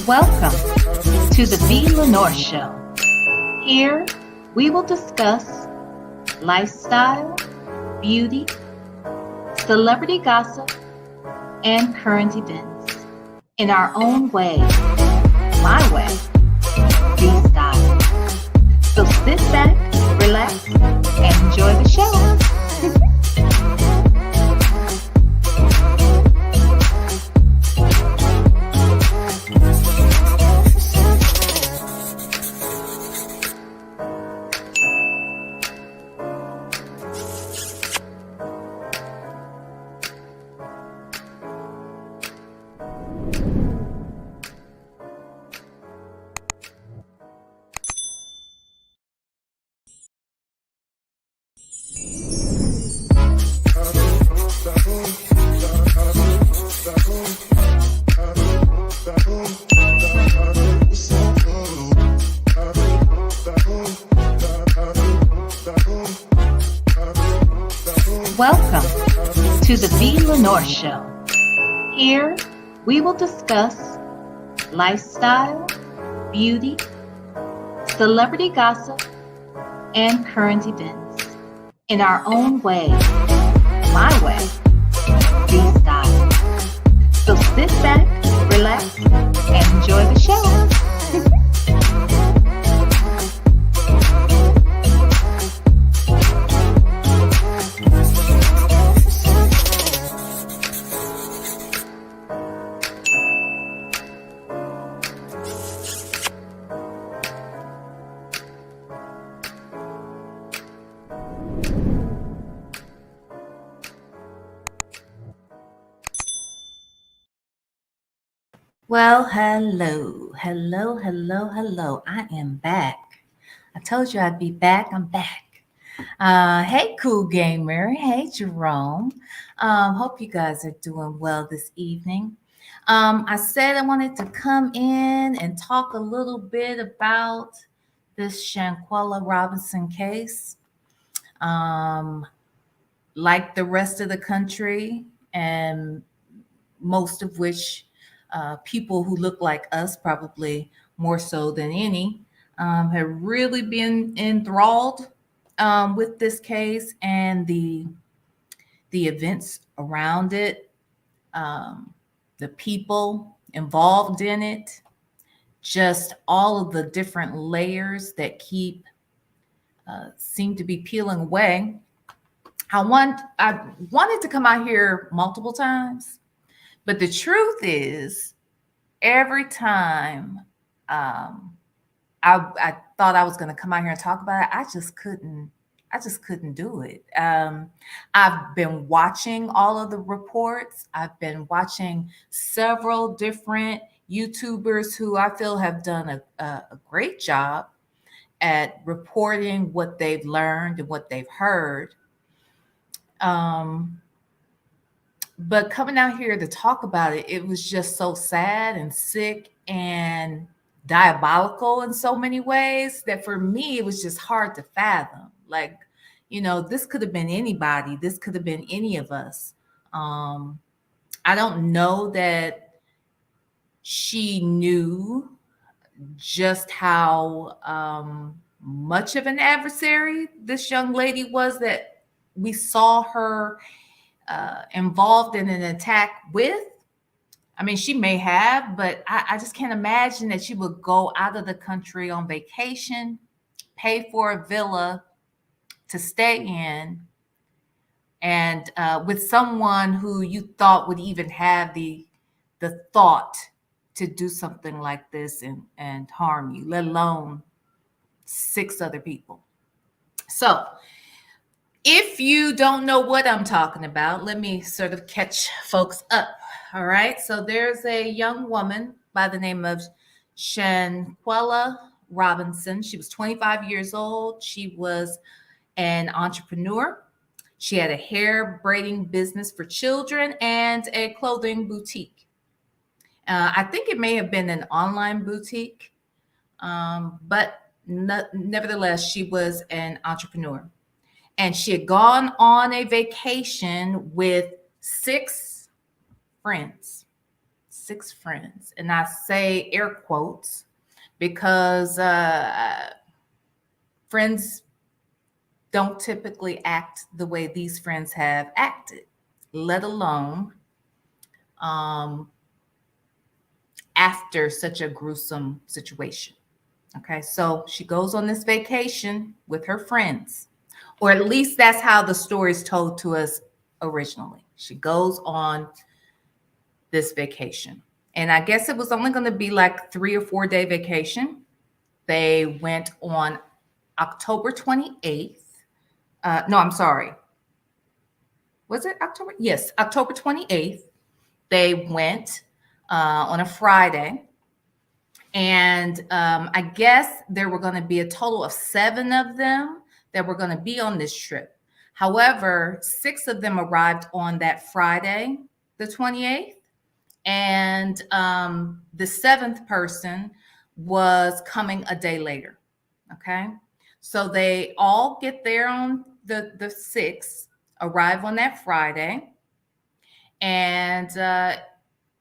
Welcome to the B. Lenore Show. Here we will discuss lifestyle, beauty, celebrity gossip, and current events in our own way, my way, B style. So sit back, relax, and enjoy the show. Welcome to the B. Lenore Show. Here we will discuss lifestyle, beauty, celebrity gossip, and current events in our own way, my way, B style. So sit back, relax, and enjoy the show. Well, hello. I am back. I told you I'd be back. I'm back. Hey, Cool Gamer. Hey, Jerome. Hope you guys are doing well this evening. I said I wanted to come in and talk a little bit about this Shanquella Robinson case. Like the rest of the country, and most of which people who look like us, probably more so than any, have really been enthralled with this case and the events around it, the people involved in it, just all of the different layers that seem to be peeling away. I wanted to come out here multiple times, but the truth is, every time I thought I was going to come out here and talk about it, I just couldn't do it. I've been watching all of the reports. I've been watching several different YouTubers who I feel have done a great job at reporting what they've learned and what they've heard. But coming out here to talk about it, it was just so sad and sick and diabolical in so many ways that for me, it was just hard to fathom. Like, this could have been anybody. This could have been any of us. I don't know that she knew just how much of an adversary this young lady was that we saw her involved in an attack with. I mean, she may have, but I just can't imagine that she would go out of the country on vacation, pay for a villa to stay in, and with someone who you thought would even have the thought to do something like this and harm you, let alone 6 other people. So if you don't know what I'm talking about, let me sort of catch folks up. All right. So there's a young woman by the name of Shanquella Robinson. She was 25 years old. She was an entrepreneur. She had a hair braiding business for children and a clothing boutique. I think it may have been an online boutique, but nevertheless, she was an entrepreneur. And she had gone on a vacation with 6 friends. 6 friends. And I say air quotes because friends don't typically act the way these friends have acted, let alone um, after such a gruesome situation. Okay, so she goes on this vacation with her friends, or at least that's how the story is told to us originally. She goes on this vacation, and I guess it was only going to be like 3 or 4 day vacation. They went on October 28th. No, I'm sorry. Was it October? Yes, October 28th. They went on a Friday. And I guess there were going to be a total of 7 of them that were going to be on this trip. However, 6 of them arrived on that Friday, the 28th. And the 7th person was coming a day later. Okay. So they all get there on the 6th, arrive on that Friday. And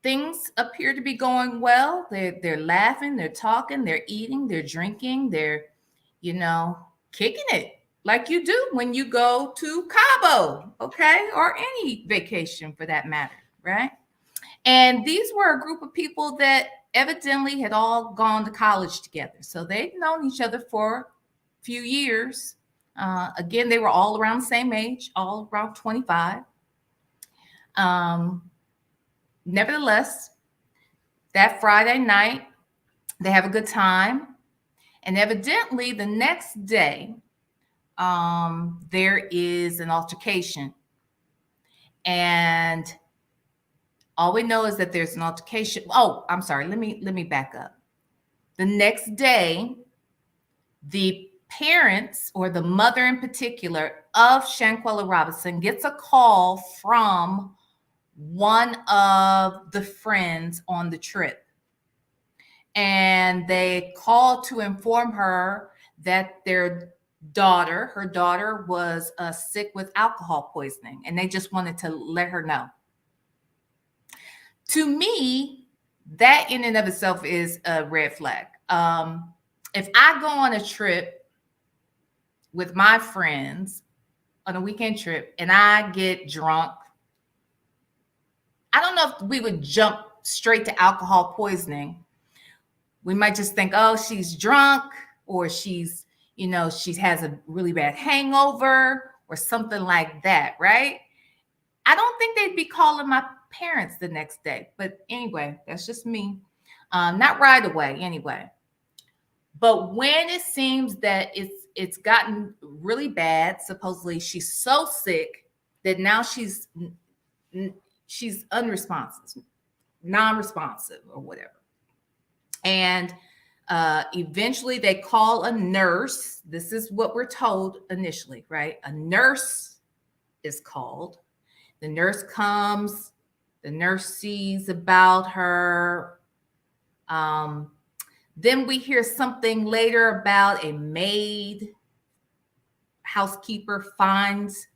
things appear to be going well. They're laughing, they're talking, they're eating, they're drinking, they're, kicking it like you do when you go to Cabo, okay, or any vacation for that matter, right? And these were a group of people that evidently had all gone to college together, so they've known each other for a few years. Again, they were all around the same age, all around 25. Nevertheless, that Friday night, they have a good time. And evidently, the next day, there is an altercation. And all we know is that there's an altercation. Oh, I'm sorry. Let me back up. The next day, the parents, or the mother in particular, of Shanquella Robinson gets a call from one of the friends on the trip. And they called to inform her that her daughter was sick with alcohol poisoning, and they just wanted to let her know. To me, that in and of itself is a red flag. If I go on a trip with my friends on a weekend trip and I get drunk, I don't know if we would jump straight to alcohol poisoning. We might just think, oh, she's drunk, or she has a really bad hangover or something like that, right? I don't think they'd be calling my parents the next day. But anyway, that's just me. Not right away, anyway. But when it seems that it's gotten really bad, supposedly she's so sick that now she's unresponsive, non-responsive, or whatever. And eventually they call a nurse. This is what we're told initially, right? A nurse is called. The nurse comes. The nurse sees about her. Then we hear something later about a maid, housekeeper, finds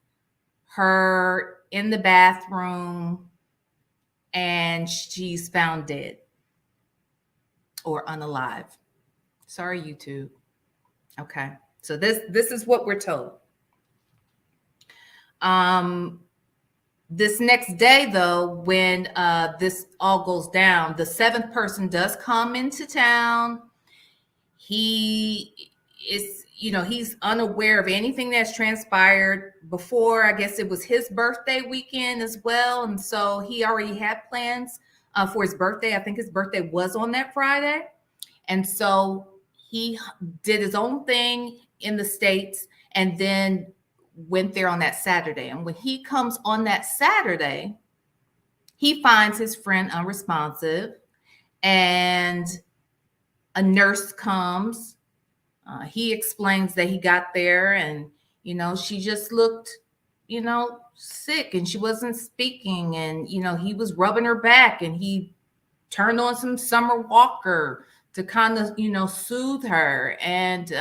her in the bathroom, and she's found dead or unalive. Sorry, YouTube. Okay, so this is what we're told. This next day, though, when this all goes down, the 7th person does come into town. He is, he's unaware of anything that's transpired before. I guess it was his birthday weekend as well, and so he already had plans for his birthday. I think his birthday was on that Friday. And so he did his own thing in the States and then went there on that Saturday. And when he comes on that Saturday, he finds his friend unresponsive, and a nurse comes. He explains that he got there and, she just looked, sick, and she wasn't speaking. And, he was rubbing her back, and he turned on some Summer Walker to kind of, soothe her. And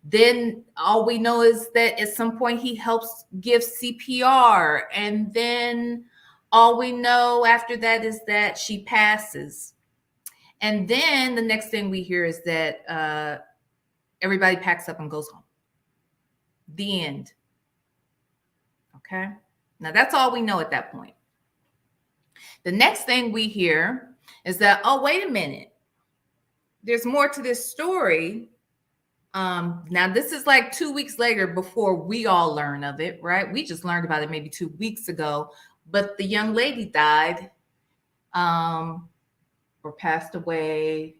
then all we know is that at some point he helps give CPR. And then All we know after that is that she passes. And then the next thing we hear is that everybody packs up and goes home. The end. Okay. Now that's all we know at that point. The next thing we hear is that, oh, wait a minute. There's more to this story. Now this is like 2 weeks later before we all learn of it, right? We just learned about it maybe 2 weeks ago, but the young lady died, or passed away.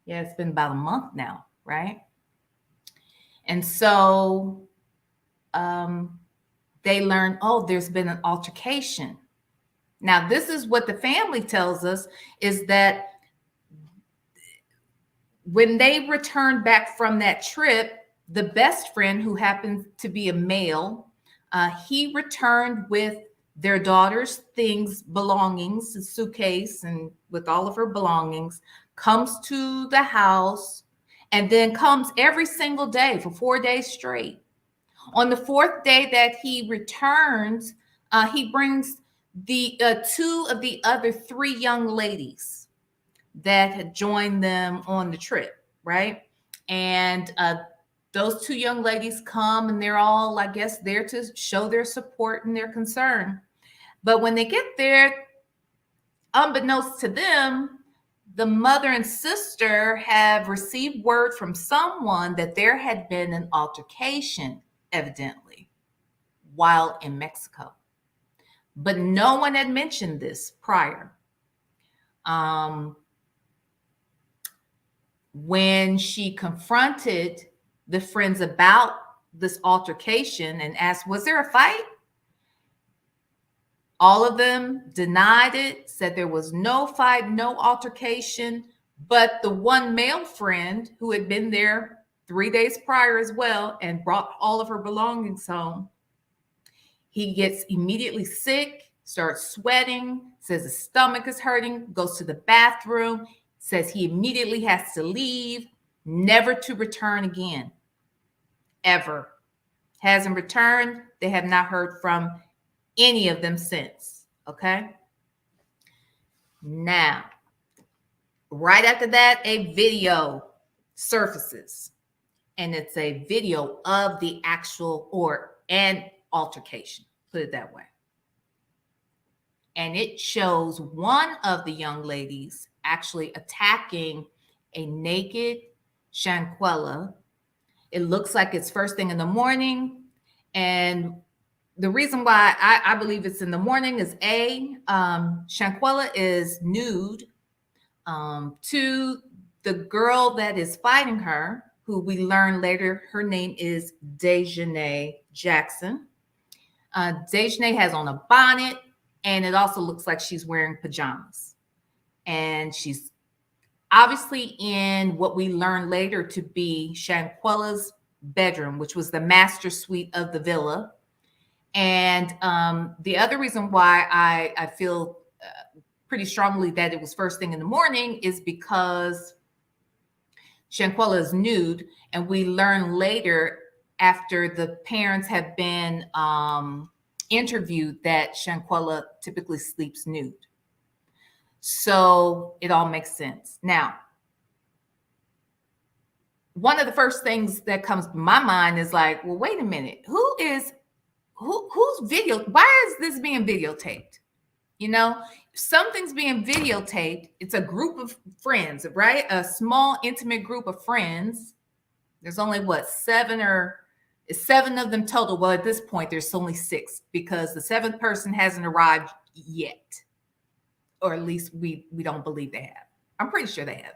Yeah, it's been about a month now, right? And so they learned, oh, there's been an altercation. Now, this is what the family tells us, is that when they returned back from that trip, the best friend, who happened to be a male, he returned with their daughter's things, belongings, a suitcase, and with all of her belongings, comes to the house, and then comes every single day for 4 days straight. On the fourth day that he returns, he brings the two of the other three young ladies that had joined them on the trip, right? And those two young ladies come, and they're all, I guess, there to show their support and their concern. But when they get there, unbeknownst to them, the mother and sister have received word from someone that there had been an altercation, evidently, while in Mexico. But no one had mentioned this prior. When she confronted the friends about this altercation and asked, was there a fight? All of them denied it, said there was no fight, no altercation. But the one male friend who had been there 3 days prior as well and brought all of her belongings home, he gets immediately sick, starts sweating, says his stomach is hurting, goes to the bathroom, says he immediately has to leave, never to return again, ever. Hasn't returned. They have not heard from any of them since. Okay. Now, right after that, a video surfaces, and it's a video of the actual an altercation, put it that way. And it shows one of the young ladies actually attacking a naked Shanquella. It looks like it's first thing in the morning. And the reason why I believe it's in the morning is Shanquella is nude to the girl that is fighting her, who we learn later her name is Dejanay Jackson. Dejanay has on a bonnet, and it also looks like she's wearing pajamas. And she's obviously in what we learn later to be Shanquella's bedroom, which was the master suite of the villa. And the other reason why I feel pretty strongly that it was first thing in the morning is because Shanquella is nude, and we learn later, after the parents have been interviewed, that Shanquella typically sleeps nude. So it all makes sense. Now, one of the first things that comes to my mind is like, well, wait a minute, who's video? Why is this being videotaped? You know, something's being videotaped. It's a group of friends, right? A small, intimate group of friends. There's only seven of them total. Well, at this point, there's only 6, because the 7th person hasn't arrived yet, or at least we don't believe they have. I'm pretty sure they have.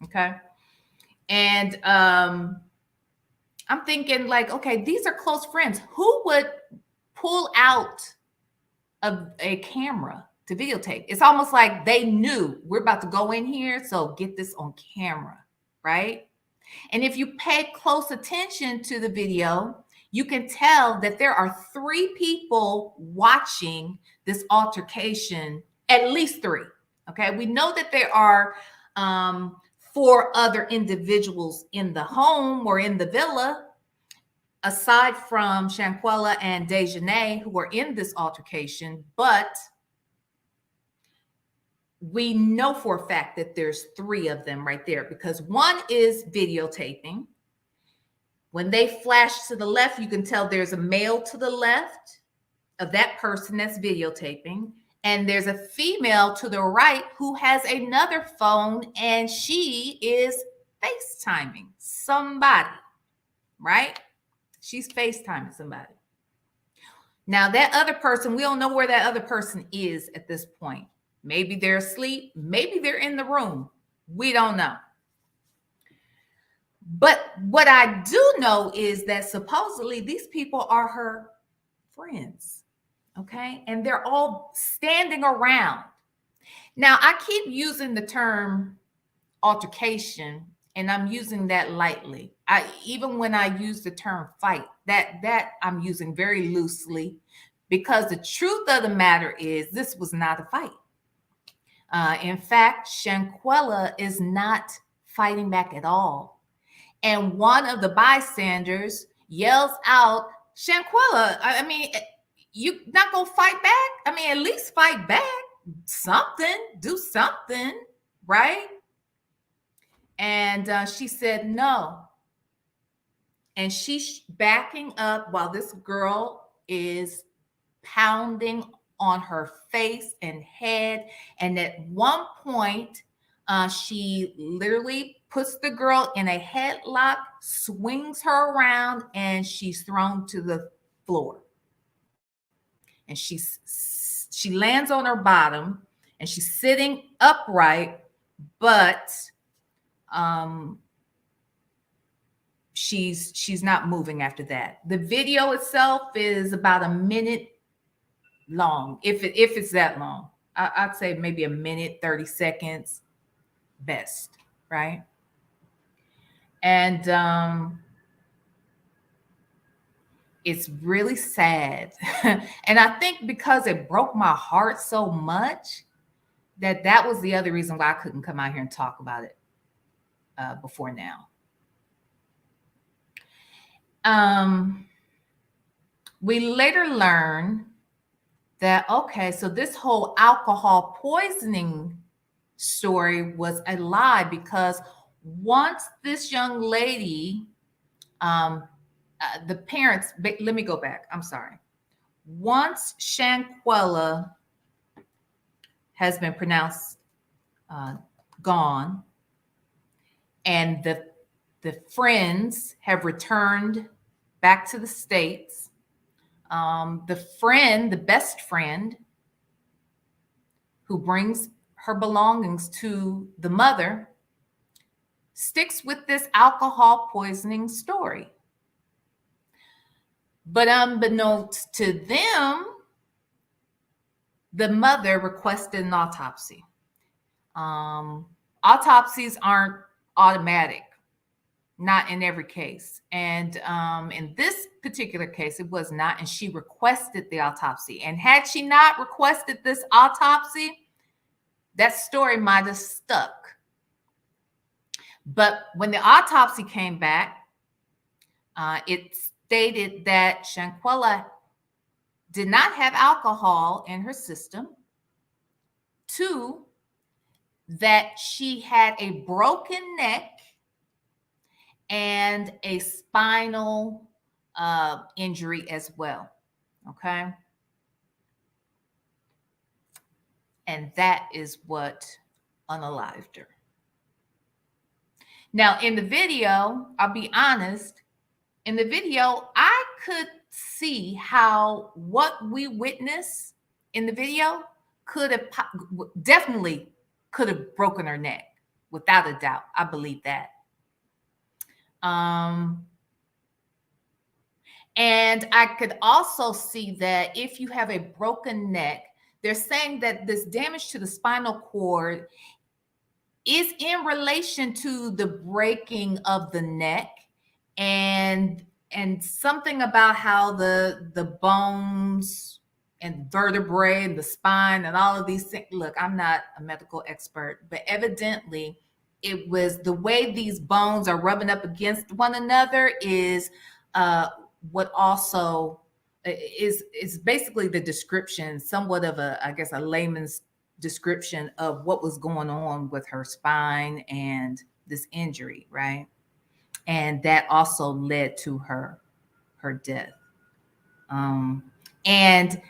Okay. And I'm thinking, like, okay, these are close friends. Who would pull out a camera to videotape? It's almost like they knew, we're about to go in here, so get this on camera, right? And if you pay close attention to the video, you can tell that there are 3 people watching this altercation, at least 3. Okay. We know that there are 4 other individuals in the home or in the villa, aside from Shanquella and Dejanay, who are in this altercation. But we know for a fact that there's three of them right there, because one is videotaping. When they flash to the left, you can tell there's a male to the left of that person that's videotaping. And there's a female to the right who has another phone and she is FaceTiming somebody, right? She's FaceTiming somebody. Now, that other person, we don't know where that other person is at this point. Maybe they're asleep. Maybe they're in the room. We don't know. But what I do know is that supposedly these people are her friends. Okay. And they're all standing around. Now, I keep using the term altercation, and I'm using that lightly. Even when I use the term fight, that I'm using very loosely, because the truth of the matter is this was not a fight. In fact, Shanquella is not fighting back at all. And one of the bystanders yells out, "Shanquella, I mean, you not gonna fight back? I mean, at least fight back. Something, do something, right?" And she said no. And she's backing up while this girl is pounding on her face and head. And at one point, she literally puts the girl in a headlock, swings her around, and she's thrown to the floor. And she lands on her bottom, and she's sitting upright, but she's not moving after that. The video itself is about a minute long, if it's that long. I'd say maybe a minute 30 seconds best, right? And it's really sad. And I think because it broke my heart so much, that was the other reason why I couldn't come out here and talk about it before now. We later learn that, okay, so this whole alcohol poisoning story was a lie, because once this young lady, the parents, let me go back. I'm sorry. Once Shanquella has been pronounced gone, and the friends have returned back to the States, the best friend who brings her belongings to the mother, sticks with this alcohol poisoning story. But unbeknownst to them, the mother requested an autopsy. Autopsies aren't automatic, not in every case. And in this particular case, it was not. And she requested the autopsy. And had she not requested this autopsy, that story might have stuck. But when the autopsy came back, it stated that Shanquella did not have alcohol in her system. 2, that she had a broken neck and a spinal injury as well. Okay. And that is what unalived her. Now, in the video, I'll be honest, in the video, I could see how what we witnessed in the video definitely could have broken her neck, without a doubt. I believe that. And I could also see that if you have a broken neck, they're saying that this damage to the spinal cord is in relation to the breaking of the neck, and something about how the bones and vertebrae and the spine and all of these things. Look, I'm not a medical expert, but evidently it was the way these bones are rubbing up against one another is what also is basically the description, somewhat of a, I guess, a layman's description of what was going on with her spine and this injury, right? And that also led to her death. And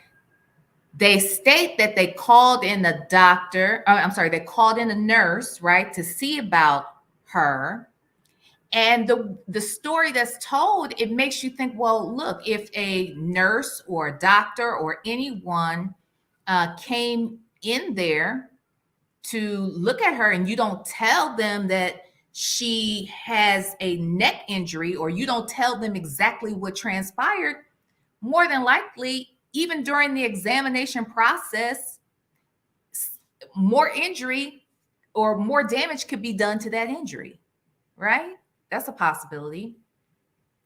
they state that they called in a doctor, I'm sorry, they called in a nurse, right, to see about her. And the story that's told, it makes you think, well, look, if a nurse or a doctor or anyone came in there to look at her and you don't tell them that she has a neck injury, or you don't tell them exactly what transpired, more than likely, even during the examination process, more injury or more damage could be done to that injury, right? That's a possibility.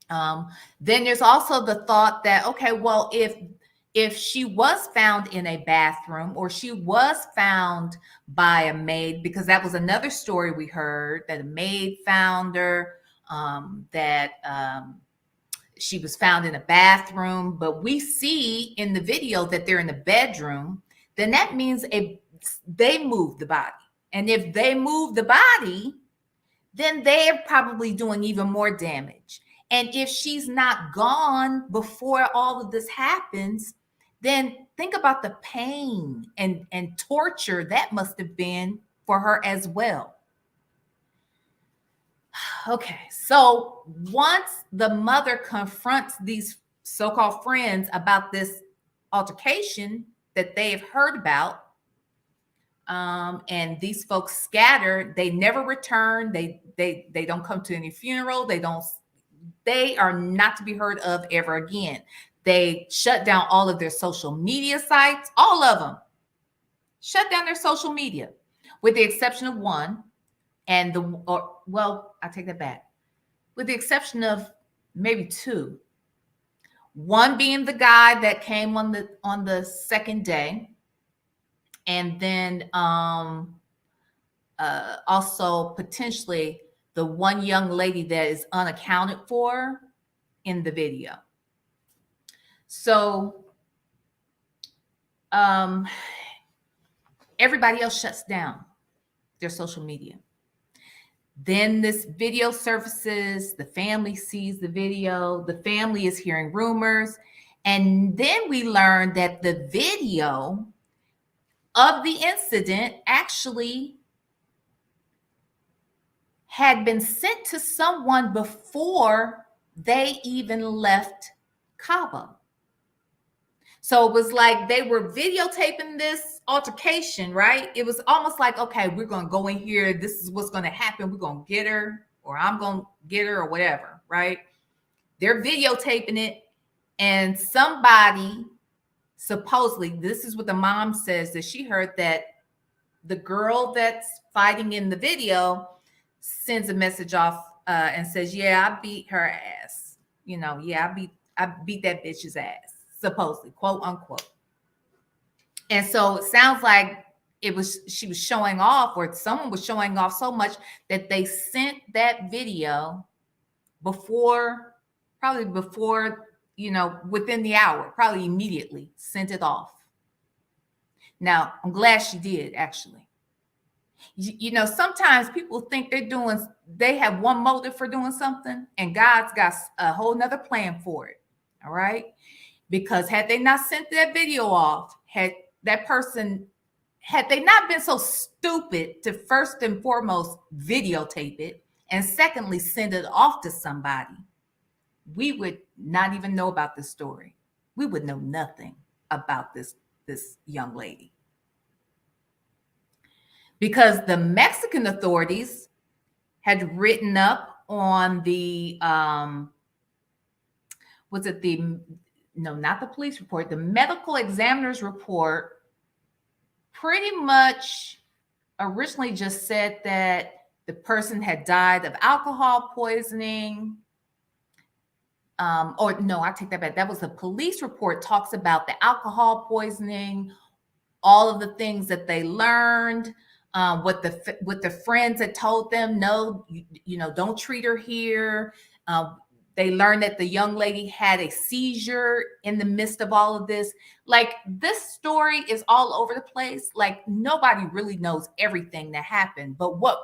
Then there's also the thought that, okay, well, if she was found in a bathroom, or she was found by a maid, because that was another story we heard, that a maid found her, she was found in a bathroom, but we see in the video that they're in the bedroom, then that means they moved the body. And if they move the body, then they're probably doing even more damage. And if she's not gone before all of this happens, then think about the pain and torture that must have been for her as well. Okay, so once the mother confronts these so-called friends about this altercation that they have heard about, and these folks scatter, they never return. They don't come to any funeral. They are not to be heard of ever again. They shut down all of their social media sites, all of them. Shut down their social media, with the exception of one. I take that back. With the exception of maybe two. One being the guy that came on the second day, and then also potentially the one young lady that is unaccounted for in the video. So everybody else shuts down their social media. Then this video surfaces, the family sees the video, the family is hearing rumors, and then we learn that the video of the incident actually had been sent to someone before they even left Cabo. So it was like they were videotaping this altercation, right? It was almost like, okay, we're going to go in here. This is what's going to happen. We're going to get her, or I'm going to get her, or whatever, right? They're videotaping it. And somebody, supposedly, this is what the mom says, that she heard, that the girl that's fighting in the video sends a message off and says, yeah, I beat her ass. I beat that bitch's ass. Supposedly, quote unquote. And so it sounds like she was showing off, or someone was showing off so much that they sent that video probably before, within the hour, probably immediately sent it off. Now, I'm glad she did, actually. Sometimes people think they have one motive for doing something, and God's got a whole nother plan for it. All right. Because had they not sent that video off, had they not been so stupid to first and foremost videotape it, and secondly send it off to somebody, we would not even know about this story. We would know nothing about this young lady. Because the Mexican authorities had written up on the not the police report, the medical examiner's report, pretty much originally just said that the person had died of alcohol poisoning. I take that back. That was the police report, talks about the alcohol poisoning, all of the things that they learned, what the friends had told them, no, don't treat her here. They learned that the young lady had a seizure in the midst of all of this. Like, this story is all over the place. Like, nobody really knows everything that happened. But what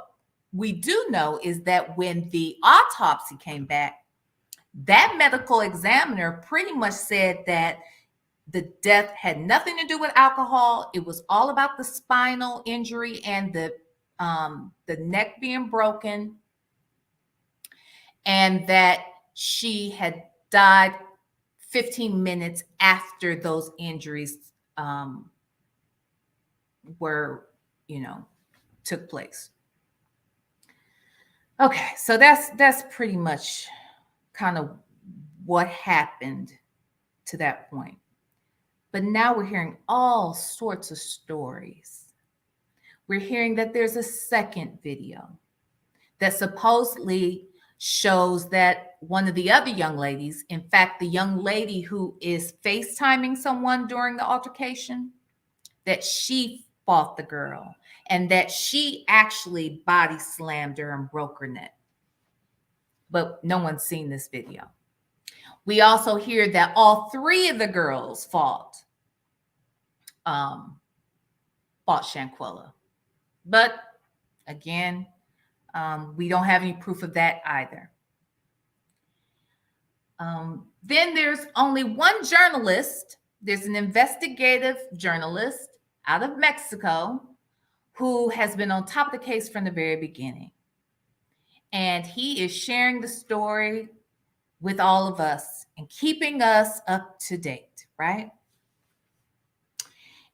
we do know is that when the autopsy came back, that medical examiner pretty much said that the death had nothing to do with alcohol. It was all about the spinal injury and the neck being broken, and that she had died 15 minutes after those injuries were, took place. Okay, so that's pretty much kind of what happened to that point. But now we're hearing all sorts of stories. We're hearing that there's a second video that supposedly shows that one of the other young ladies, in fact, the young lady who is FaceTiming someone during the altercation, that she fought the girl and that she actually body slammed her and broke her neck. But no one's seen this video. We also hear that all three of the girls fought Shanquella. But again, we don't have any proof of that either. Then there's only one journalist. There's an investigative journalist out of Mexico who has been on top of the case from the very beginning. And he is sharing the story with all of us and keeping us up to date, right?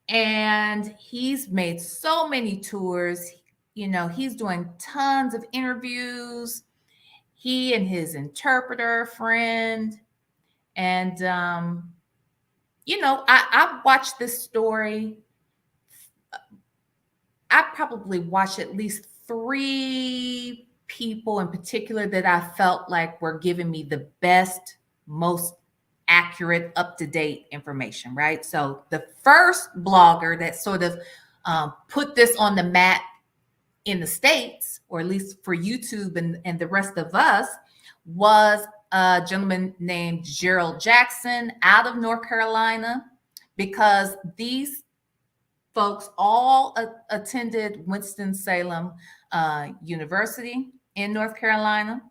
And he's made so many tours. He's doing tons of interviews. He and his interpreter friend. And, I watched this story. I probably watched at least 3 people in particular that I felt like were giving me the best, most accurate, up-to-date information, right? So the first blogger that sort of put this on the map in the States, or at least for YouTube and the rest of us, was a gentleman named Gerald Jackson out of North Carolina, because these folks all attended Winston-Salem University in North Carolina.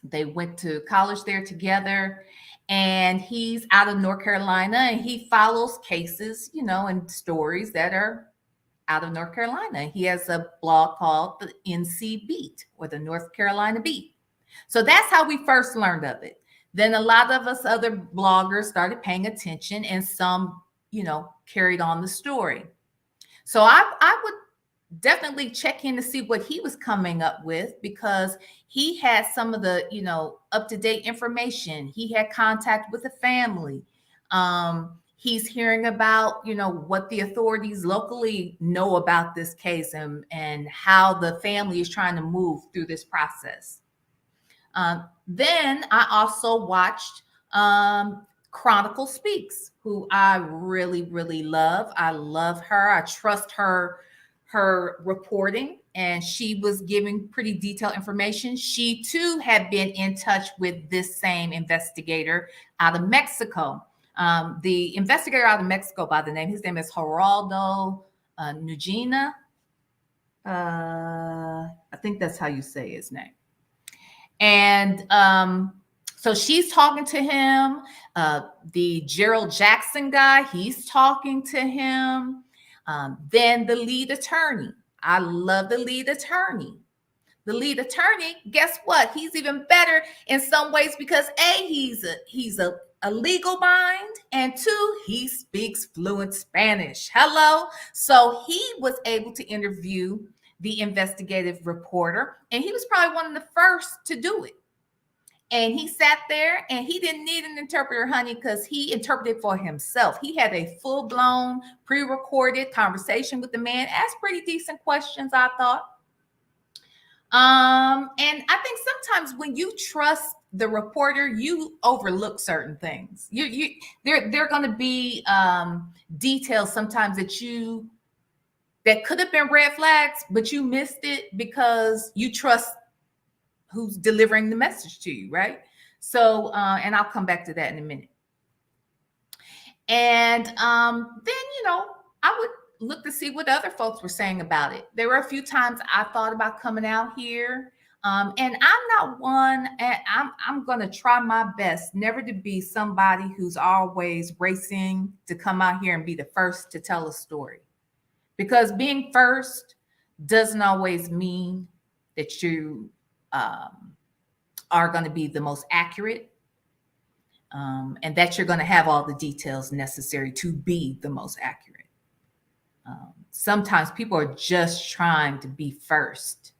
They went to college there together, and he's out of North Carolina, and he follows cases, and stories that are out of North Carolina. He has a blog called the NC Beat, or the North Carolina Beat. So that's how we first learned of it. Then a lot of us other bloggers started paying attention, and some, carried on the story. So I would definitely check in to see what he was coming up with, because he had some of the, up-to-date information. He had contact with the family. He's hearing about, what the authorities locally know about this case, and how the family is trying to move through this process. Then I also watched Chronicle Speaks, who I really, really love. I love her. I trust her reporting, and she was giving pretty detailed information. She too had been in touch with this same investigator out of Mexico. The investigator out of Mexico, his name is Geraldo Nugina. I think that's how you say his name. And so she's talking to him. The Gerald Jackson guy, he's talking to him. Then the lead attorney. I love the lead attorney. The lead attorney, guess what? He's even better in some ways, because A, he's a legal mind, and 2, he speaks fluent Spanish. Hello. So he was able to interview the investigative reporter, and he was probably one of the first to do it. And he sat there, and he didn't need an interpreter, honey, because he interpreted for himself. He had a full-blown, pre-recorded conversation with the man, asked pretty decent questions, I thought. And I think sometimes when you trust the reporter, you overlook certain things. There are going to be details sometimes that could have been red flags, but you missed it because you trust who's delivering the message to you, right? So, and I'll come back to that in a minute. And then, I would look to see what other folks were saying about it. There were a few times I thought about coming out here. And I'm not one, and I'm going to try my best never to be somebody who's always racing to come out here and be the first to tell a story. Because being first doesn't always mean that you are going to be the most accurate, and that you're going to have all the details necessary to be the most accurate. Sometimes people are just trying to be first.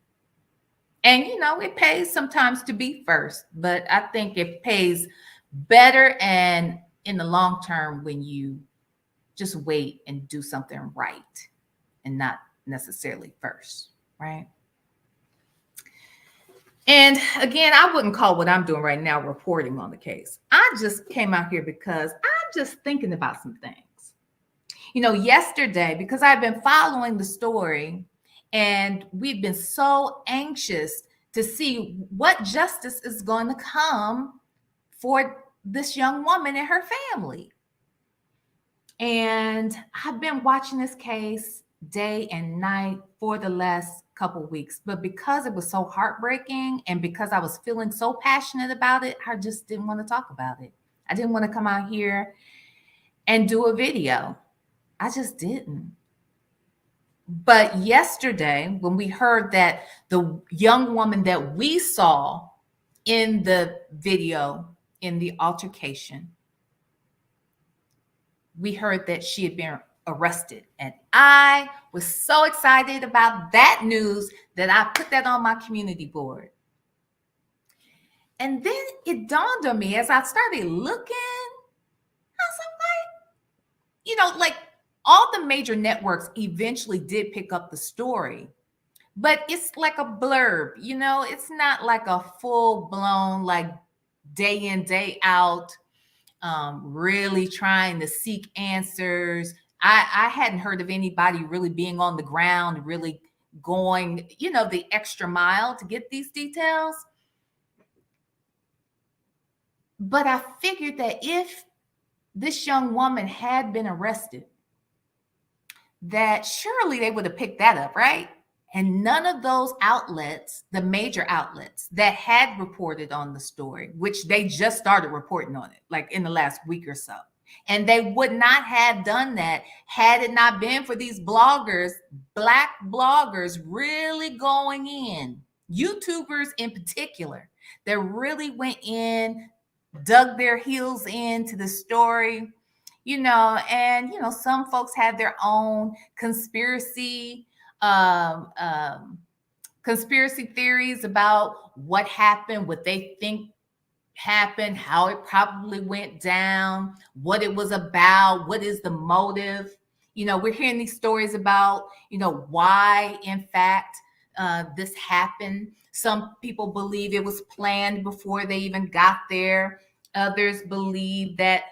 And, it pays sometimes to be first, but I think it pays better and in the long term when you just wait and do something right and not necessarily first, right? And again, I wouldn't call what I'm doing right now reporting on the case. I just came out here because I'm just thinking about some things. Yesterday, because I've been following the story and we've been so anxious to see what justice is going to come for this young woman and her family. And I've been watching this case day and night for the last couple weeks, but because it was so heartbreaking and because I was feeling so passionate about it, I just didn't want to talk about it. I didn't want to come out here and do a video. I just didn't. But yesterday, when we heard that the young woman that we saw in the video, in the altercation, we heard that she had been arrested. And I was so excited about that news that I put that on my community board. And then it dawned on me as I started looking, I was like, all the major networks eventually did pick up the story, but it's like a blurb, it's not like a full blown, like day in, day out, really trying to seek answers. I hadn't heard of anybody really being on the ground, really going, the extra mile to get these details. But I figured that if this young woman had been arrested, that surely they would have picked that up, right? And none of those outlets, the major outlets that had reported on the story, which they just started reporting on it, like in the last week or so. And they would not have done that had it not been for these bloggers, Black bloggers, really going in, YouTubers in particular, that really went in, dug their heels into the story. And some folks have their own conspiracy theories about what happened, what they think happened, how it probably went down, what it was about, what is the motive. We're hearing these stories about, why, in fact, this happened. Some people believe it was planned before they even got there. Others believe that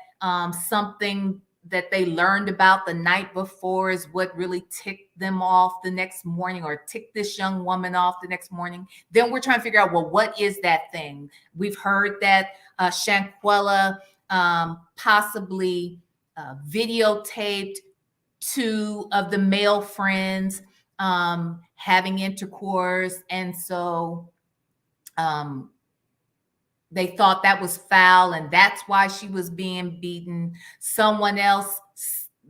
something that they learned about the night before is what really ticked them off the next morning, or ticked this young woman off the next morning. Then we're trying to figure out, well, what is that thing? We've heard that Shanquella possibly videotaped two of the male friends having intercourse. And so they thought that was foul, and that's why she was being beaten. Someone else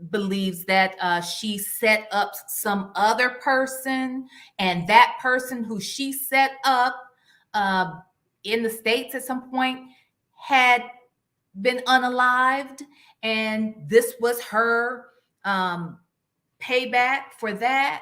believes that she set up some other person, and that person who she set up in the States at some point had been unalived, and this was her payback for that.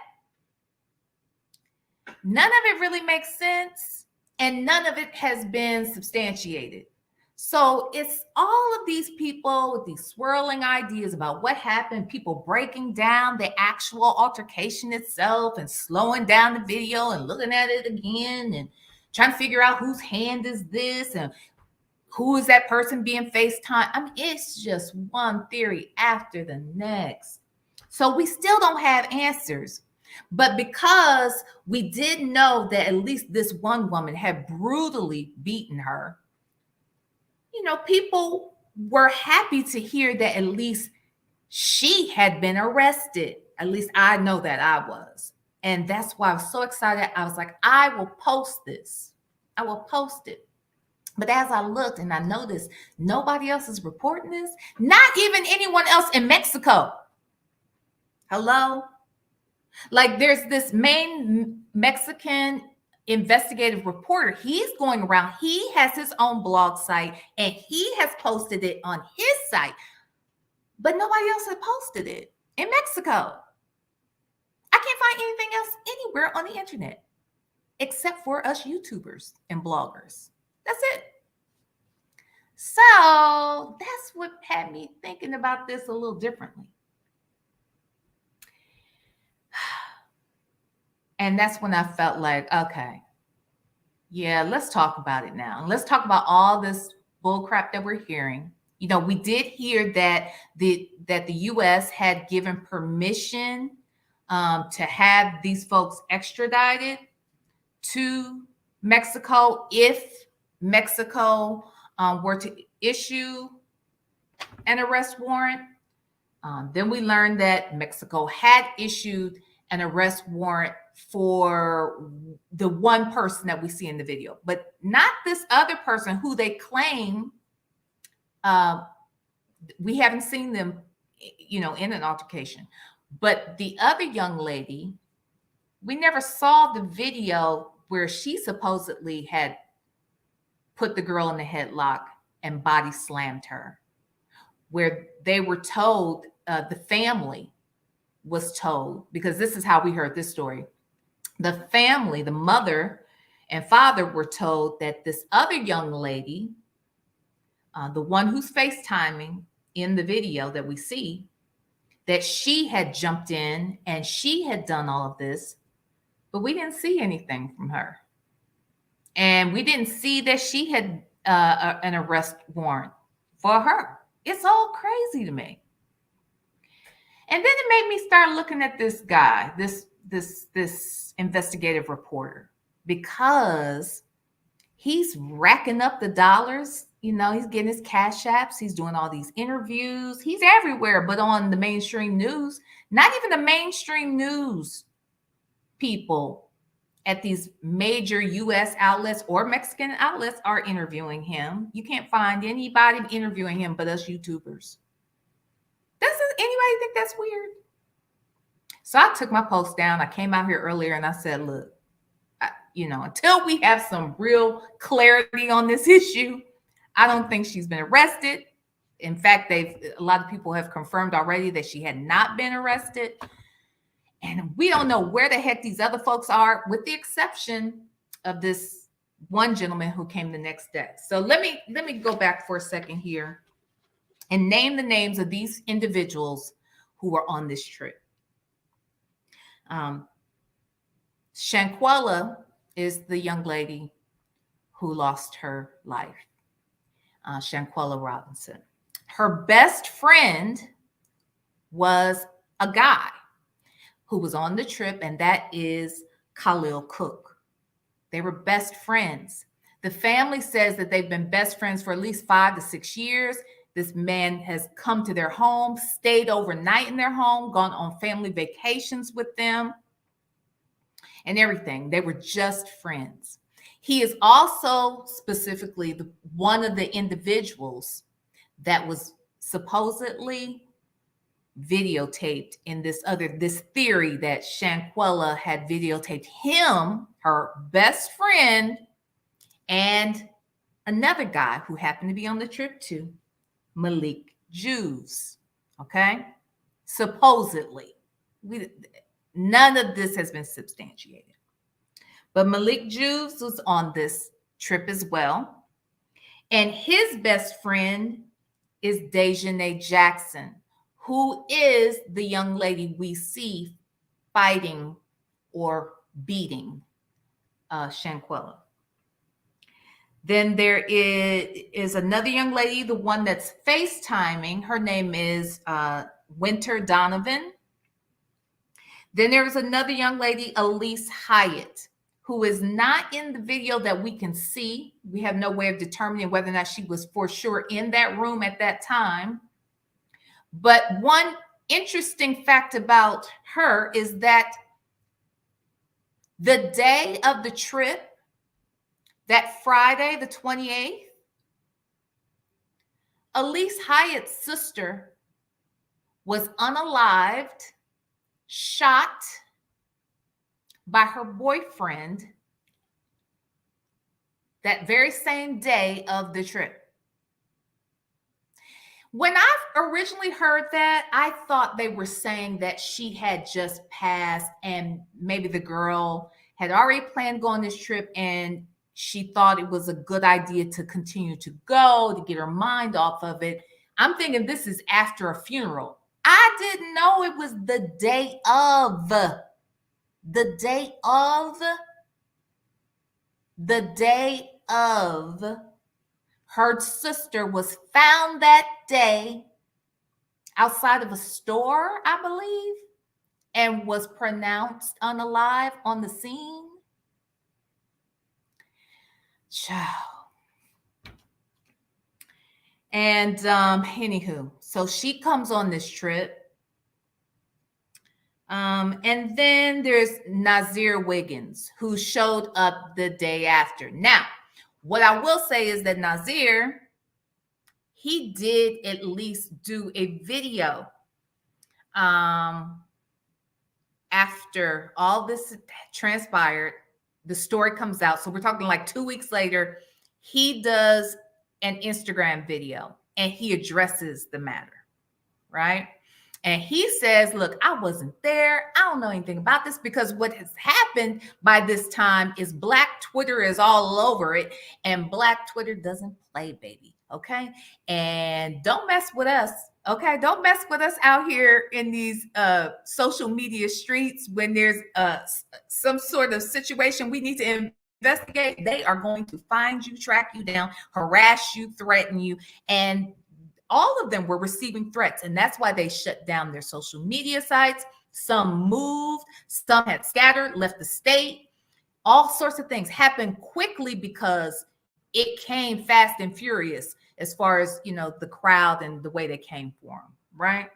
None of it really makes sense. And none of it has been substantiated. So it's all of these people with these swirling ideas about what happened, people breaking down the actual altercation itself and slowing down the video and looking at it again and trying to figure out whose hand is this and who is that person being FaceTime. I mean, it's just one theory after the next. So we still don't have answers. But because we did know that at least this one woman had brutally beaten her, people were happy to hear that at least she had been arrested. At least I know that I was. And that's why I was so excited. I was like, I will post this. I will post it. But as I looked and I noticed nobody else is reporting this, not even anyone else in Mexico. Hello? Like there's this main Mexican investigative reporter. He's going around. He has his own blog site and he has posted it on his site. But nobody else had posted it in Mexico. I can't find anything else anywhere on the internet except for us YouTubers and bloggers. That's it. So that's what had me thinking about this a little differently. And that's when I felt like, okay, yeah, let's talk about it now. Let's talk about all this bull crap that we're hearing. We did hear that the U.S. had given permission to have these folks extradited to Mexico if Mexico were to issue an arrest warrant. Then we learned that Mexico had issued an arrest warrant for the one person that we see in the video, but not this other person who they claim we haven't seen them, in an altercation. But the other young lady, we never saw the video where she supposedly had put the girl in the headlock and body slammed her, where they were told, the family was told, because this is how we heard this story. The family, the mother and father, were told that this other young lady, the one who's FaceTiming in the video that we see, that she had jumped in and she had done all of this, but we didn't see anything from her. And we didn't see that she had an arrest warrant for her. It's all crazy to me. And then it made me start looking at this guy, this investigative reporter, because he's racking up the dollars. He's getting his cash apps. He's doing all these interviews. He's everywhere, but on the mainstream news. Not even the mainstream news people at these major U.S. outlets or Mexican outlets are interviewing him. You can't find anybody interviewing him but us YouTubers. Doesn't anybody think that's weird? So I took my post down. I came out here earlier and I said, look, until we have some real clarity on this issue, I don't think she's been arrested. In fact, a lot of people have confirmed already that she had not been arrested. And we don't know where the heck these other folks are, with the exception of this one gentleman who came the next day. So let me go back for a second here and name the names of these individuals who were on this trip. Shanquella is the young lady who lost her life. Shanquella Robinson. Her best friend was a guy who was on the trip, and that is Khalil Cook. They were best friends. The family says that they've been best friends for at least 5 to 6 years. This man has come to their home, stayed overnight in their home, gone on family vacations with them, and everything. They were just friends. He is also specifically one of the individuals that was supposedly videotaped in this theory that Shanquella had videotaped him, her best friend, and another guy who happened to be on the trip too, Malik Juves. Okay? Supposedly. None of this has been substantiated. But Malik Juves was on this trip as well. And his best friend is Dejanay Jackson, who is the young lady we see fighting or beating Shanquella. Then there is another young lady, the one that's FaceTiming. Her name is Winter Donovan. Then there was another young lady, Elise Hyatt, who is not in the video that we can see. We have no way of determining whether or not she was for sure in that room at that time. But one interesting fact about her is that the day of the trip, that Friday, the 28th, Elise Hyatt's sister was unalived, shot by her boyfriend that very same day of the trip. When I originally heard that, I thought they were saying that she had just passed and maybe the girl had already planned going this trip and she thought it was a good idea to continue to go to get her mind off of it. I'm thinking this is after a funeral. I didn't know it was the day of. The day of. Her sister was found that day outside of a store, I believe, and was pronounced unalive on the scene. Ciao. And anywho, so she comes on this trip. And then there's Nazir Wiggins, who showed up the day after. Now, what I will say is that Nazir, he did at least do a video after all this transpired. The story comes out. So we're talking like 2 weeks later, he does an Instagram video and he addresses the matter, right? And he says, look, I wasn't there. I don't know anything about this, because what has happened by this time is Black Twitter is all over it. And Black Twitter doesn't play, baby. Okay. And don't mess with us. Okay. Don't mess with us out here in these social media streets when there's some sort of situation we need to investigate. They are going to find you, track you down, harass you, threaten you. And all of them were receiving threats, and that's why they shut down their social media sites. Some moved, some had scattered, left the state. All sorts of things happened quickly because it came fast and furious as far as, you know, the crowd and the way they came for them, right?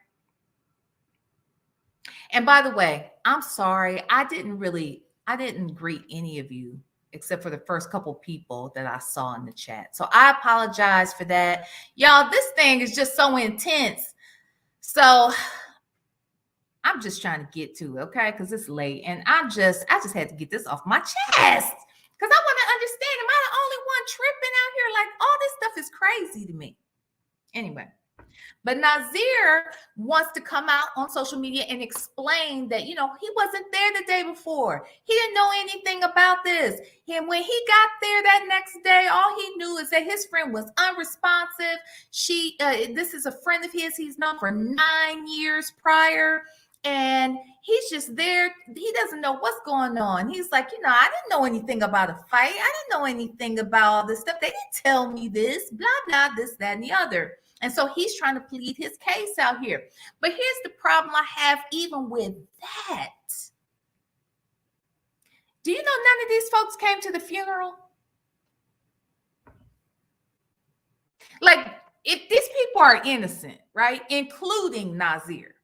And by the way, I'm sorry, I didn't greet any of you except for the first couple people that I saw in the chat. So I apologize for that. Y'all, this thing is just so intense. So I'm just trying to get to it, okay? Because it's late. And I just had to get this off my chest. Because I want to understand, am I the only one tripping out here? Like, all this stuff is crazy to me. Anyway. But Nazir wants to come out on social media and explain that, you know, he wasn't there the day before. He didn't know anything about this. And when he got there that next day, all he knew is that his friend was unresponsive. This is a friend of his he's known for 9 years prior. And he's just there. He doesn't know what's going on. He's like, you know, I didn't know anything about a fight. I didn't know anything about all this stuff. They didn't tell me this, blah, blah, this, that, and the other. And so he's trying to plead his case out here. But here's the problem I have even with that. Do you know none of these folks came to the funeral? Like, if these people are innocent, right, including Nazir,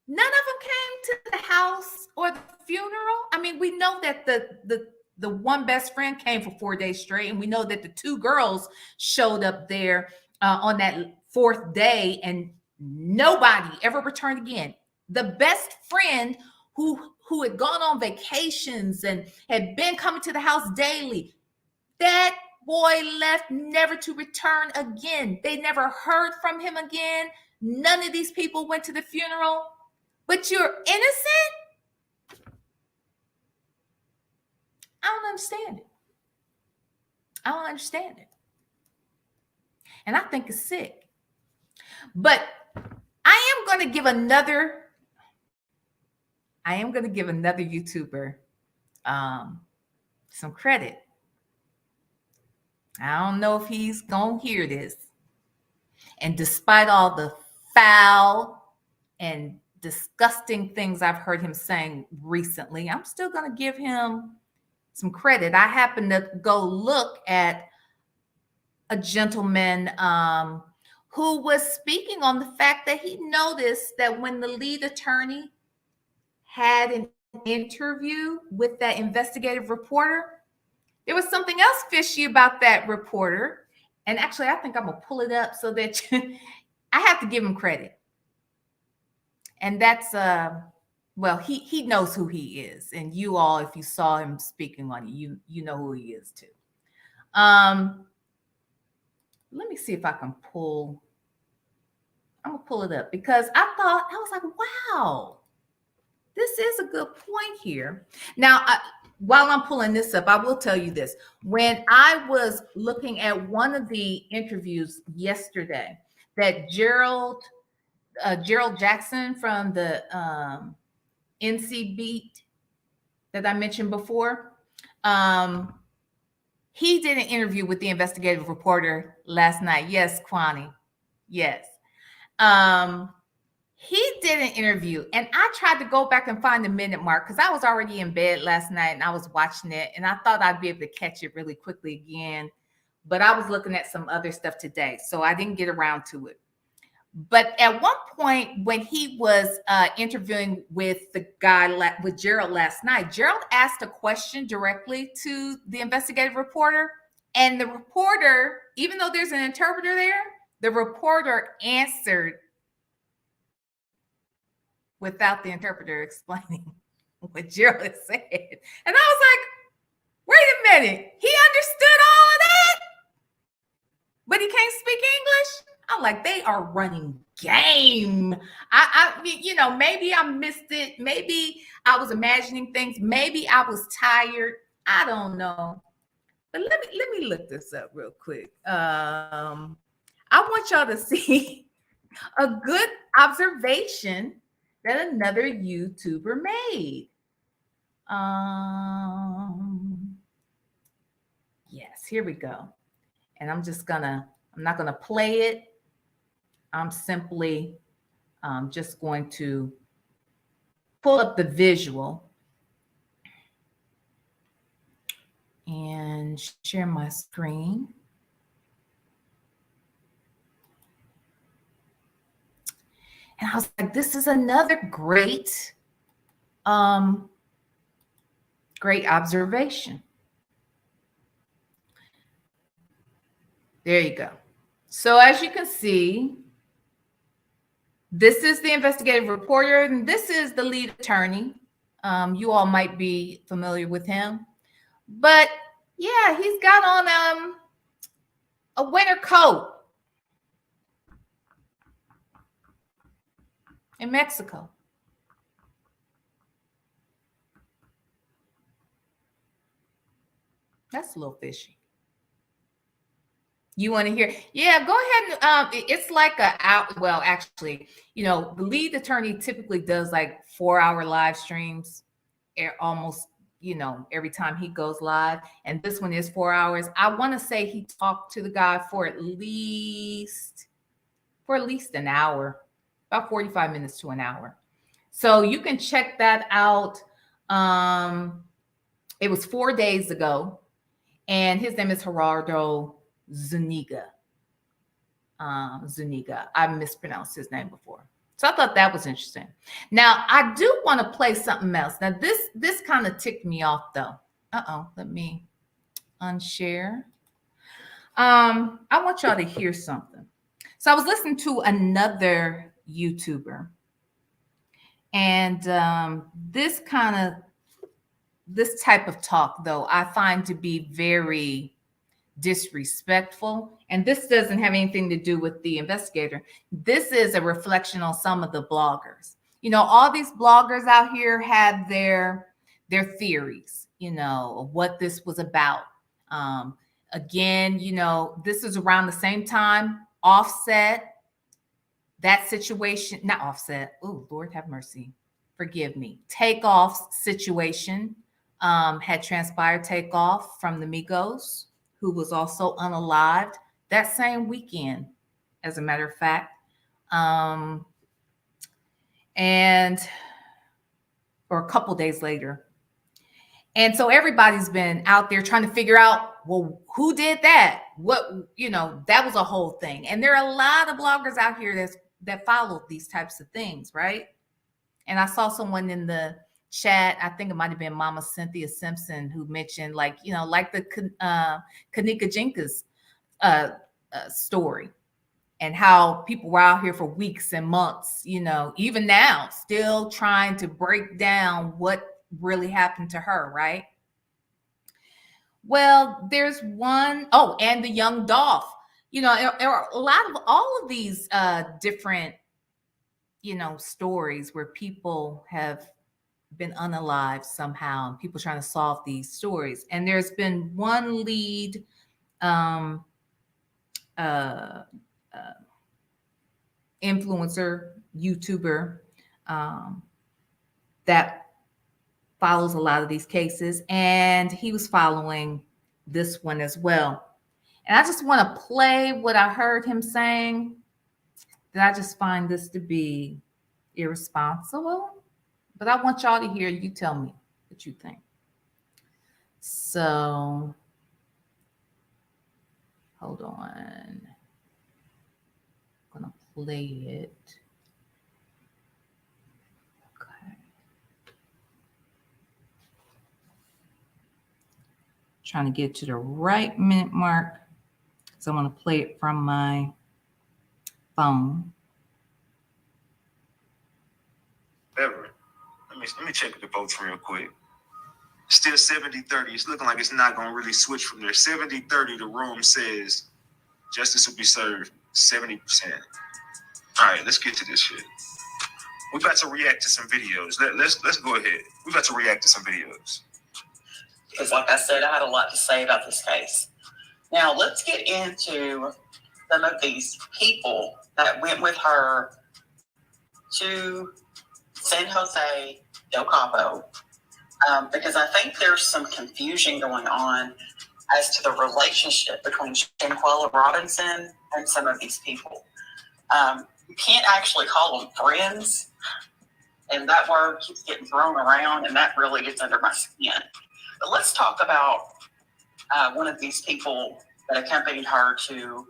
none of them came to the house or the funeral. I mean, we know that the one best friend came for 4 days straight, and we know that the 2 girls showed up there on that 4th day, and nobody ever returned again. The best friend who had gone on vacations and had been coming to the house daily, that boy left never to return again. They never heard from him again. None of these people went to the funeral. But you're innocent? I don't understand it. I don't understand it. And I think it's sick. But I am going to give another YouTuber some credit. I don't know if he's going to hear this. And despite all the foul and disgusting things I've heard him saying recently, I'm still going to give him some credit. I happened to go look at a gentleman who was speaking on the fact that he noticed that when the lead attorney had an interview with that investigative reporter, there was something else fishy about that reporter. And actually, I think I'm going to pull it up so that I have to give him credit. And that's, well, he knows who he is. And you all, if you saw him speaking on it, you know who he is too. Let me see if I'm going to pull it up, because I was like, wow, this is a good point here. Now, while I'm pulling this up, I will tell you this. When I was looking at one of the interviews yesterday that Gerald Jackson from the NC Beat that I mentioned before, he did an interview with the investigative reporter last night. Yes, Kwani. Yes. He did an interview, and I tried to go back and find the minute mark because I was already in bed last night and I was watching it, and I thought I'd be able to catch it really quickly again. But I was looking at some other stuff today, so I didn't get around to it. But at one point, when he was interviewing with the guy, with Gerald last night, Gerald asked a question directly to the investigative reporter. And the reporter, even though there's an interpreter there, the reporter answered without the interpreter explaining what Gerald had said. And I was like, wait a minute, he understood all of that, but he can't speak English? I'm like, they are running game. I you know, maybe I missed it. Maybe I was imagining things. Maybe I was tired. I don't know. But let me look this up real quick. I want y'all to see a good observation that another YouTuber made. Yes, here we go. And I'm not gonna play it. I'm simply just going to pull up the visual and share my screen. And I was like, this is another great observation. There you go. So as you can see, this is the investigative reporter, and this is the lead attorney. You all might be familiar with him. But yeah, he's got on a winter coat in Mexico. That's a little fishy. You want to hear? Yeah, go ahead. And it's like well, actually, you know, the lead attorney typically does like 4-hour live streams, almost, you know, every time he goes live. And this one is 4 hours. I want to say he talked to the guy for at least an hour, about 45 minutes to an hour. So you can check that out. It was 4 days ago, and his name is Gerardo Zuniga. Zuniga. I mispronounced his name before. So I thought that was interesting. Now, I do want to play something else. Now, this kind of ticked me off, though. Let me unshare. I want y'all to hear something. So I was listening to another YouTuber, and this type of talk, though, I find to be very disrespectful. And this doesn't have anything to do with the investigator. This is a reflection on some of the bloggers. You know, all these bloggers out here have their theories, you know, of what this was about. Again, you know, this is around the same time Offset, that situation, not Offset. Oh, Lord have mercy. Forgive me. Takeoff's situation had transpired. Takeoff from the Migos, who was also unalived that same weekend, as a matter of fact. and or a couple days later. And so everybody's been out there trying to figure out, well, who did that? What, that was a whole thing. And there are a lot of bloggers out here that follow these types of things, right? And I saw someone in the chat, I think it might have been Mama Cynthia Simpson, who mentioned like the Kanika Jenkins story, and how people were out here for weeks and months, even now, still trying to break down what really happened to her, right? Well, there's one, oh, and the young Dolph. There are a lot of all of these different, stories where people have been unalived somehow, and people trying to solve these stories. And there's been one lead um, influencer, YouTuber that follows a lot of these cases, and he was following this one as well. And I just want to play what I heard him saying, that I just find this to be irresponsible, but I want y'all to hear. You tell me what you think. So hold on, I'm gonna play it. Trying to get to the right minute mark, because I want to play it from my phone. Ever. Let me check the votes real quick. Still 70-30. It's looking like it's not going to really switch from there. 70-30, the room says justice will be served 70%. All right, let's get to this shit. We're about to react to some videos. Let's go ahead. We're about to react to some videos. Because like I said, I had a lot to say about this case. Now, let's get into some of these people that went with her to San Jose del Cabo, because I think there's some confusion going on as to the relationship between Shanquella Robinson and some of these people. You can't actually call them friends, and that word keeps getting thrown around, and that really gets under my skin. But let's talk about one of these people that accompanied her to.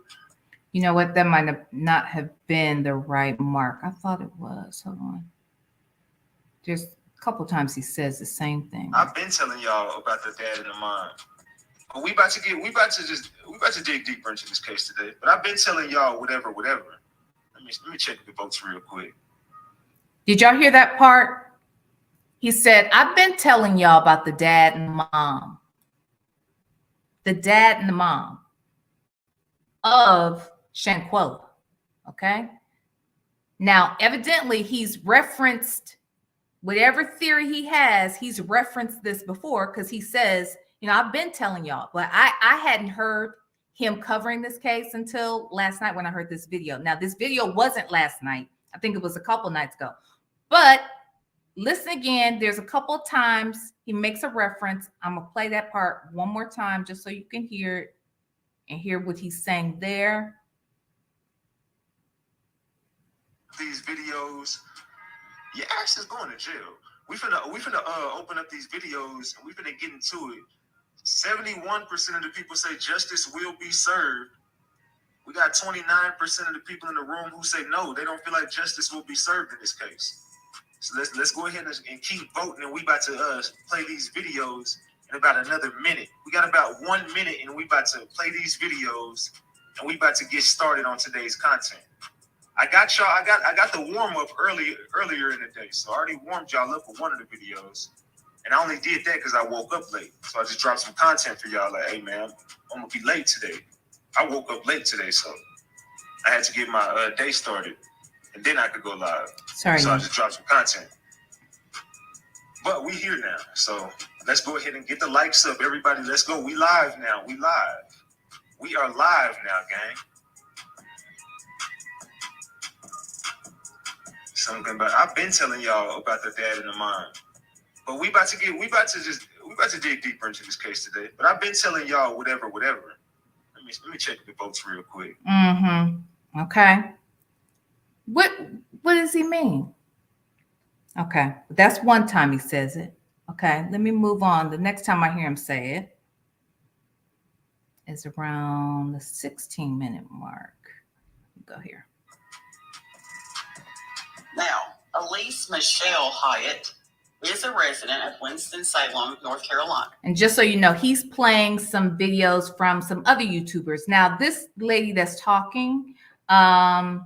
You know what? That might not have been the right mark. I thought it was. Hold on. There's a couple times he says the same thing. I've been telling y'all about the dad and the mom. But we about to dig deeper into this case today. But I've been telling y'all whatever. Let me check the votes real quick. Did y'all hear that part? He said, I've been telling y'all about the dad and mom. The dad and the mom of Shanquella. Okay? Now, evidently, he's referenced whatever theory he has, he's referenced this before, because he says, I've been telling y'all, but I hadn't heard him covering this case until last night when I heard this video. Now, this video wasn't last night. I think it was a couple nights ago. But listen again. There's a couple of times he makes a reference. I'm going to play that part one more time just so you can hear it and hear what he's saying there. These videos, your ass is going to jail. We finna open up these videos and we finna get into it. 71% of the people say justice will be served. We got 29% of the people in the room who say no, they don't feel like justice will be served in this case. So let's go ahead and keep voting, and we about to play these videos in about another minute. We got about 1 minute, and we about to play these videos, and we about to get started on today's content. I got y'all. I got the warm up earlier in the day, so I already warmed y'all up for one of the videos, and I only did that because I woke up late. So I just dropped some content for y'all. Like, hey man, I'm gonna be late today. I woke up late today, so I had to get my day started, and then I could go live. Sorry. So I just dropped some content. But we here now, so let's go ahead and get the likes up, everybody. Let's go. We live now. We live. We are live now, gang. Something about I've been telling y'all about the dad and the mom, but we about to dig deeper into this case today. But I've been telling y'all whatever. Let me check the votes real quick. Okay. What does he mean? Okay. That's one time he says it. Okay. Let me move on. The next time I hear him say it is around the 16-minute mark. Go here. Now, Elise Michelle Hyatt is a resident of Winston-Salem, North Carolina. And just so you know, he's playing some videos from some other YouTubers. Now, this lady that's talking, I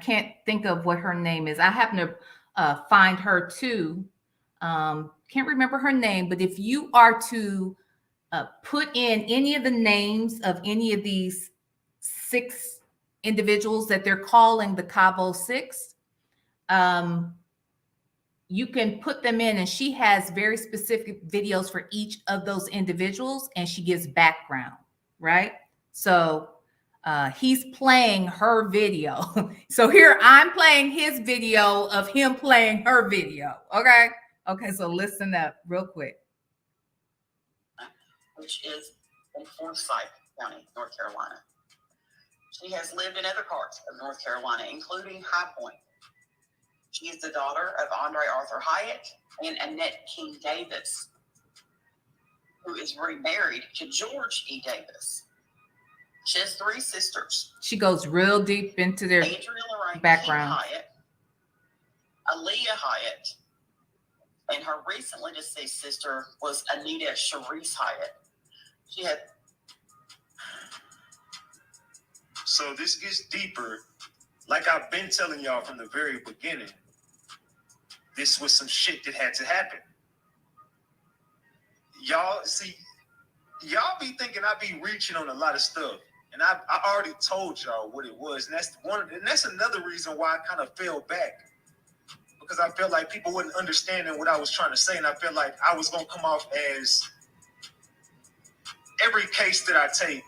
can't think of what her name is. I happen to find her too. Can't remember her name, but if you are to put in any of the names of any of these 6 individuals that they're calling the Cabo 6, you can put them in, and she has very specific videos for each of those individuals, and she gives background, right? So he's playing her video. So here I'm playing his video of him playing her video. Okay, so listen up real quick. Which is in Forsyth County, North Carolina. She has lived in other parts of North Carolina, including High Point. She is the daughter of Andre Arthur Hyatt and Annette King Davis, who is remarried to George E. Davis. She has 3 sisters. She goes real deep into their Andrea Lorraine background. King Hyatt, Aaliyah Hyatt, and her recently deceased sister was Anita Sharice Hyatt. She had. So this gets deeper. Like I've been telling y'all from the very beginning, this was some shit that had to happen. Y'all be thinking I be reaching on a lot of stuff. And I already told y'all what it was. And that's another reason why I kind of fell back. Because I felt like people wasn't understanding what I was trying to say. And I felt like I was going to come off as every case that I take,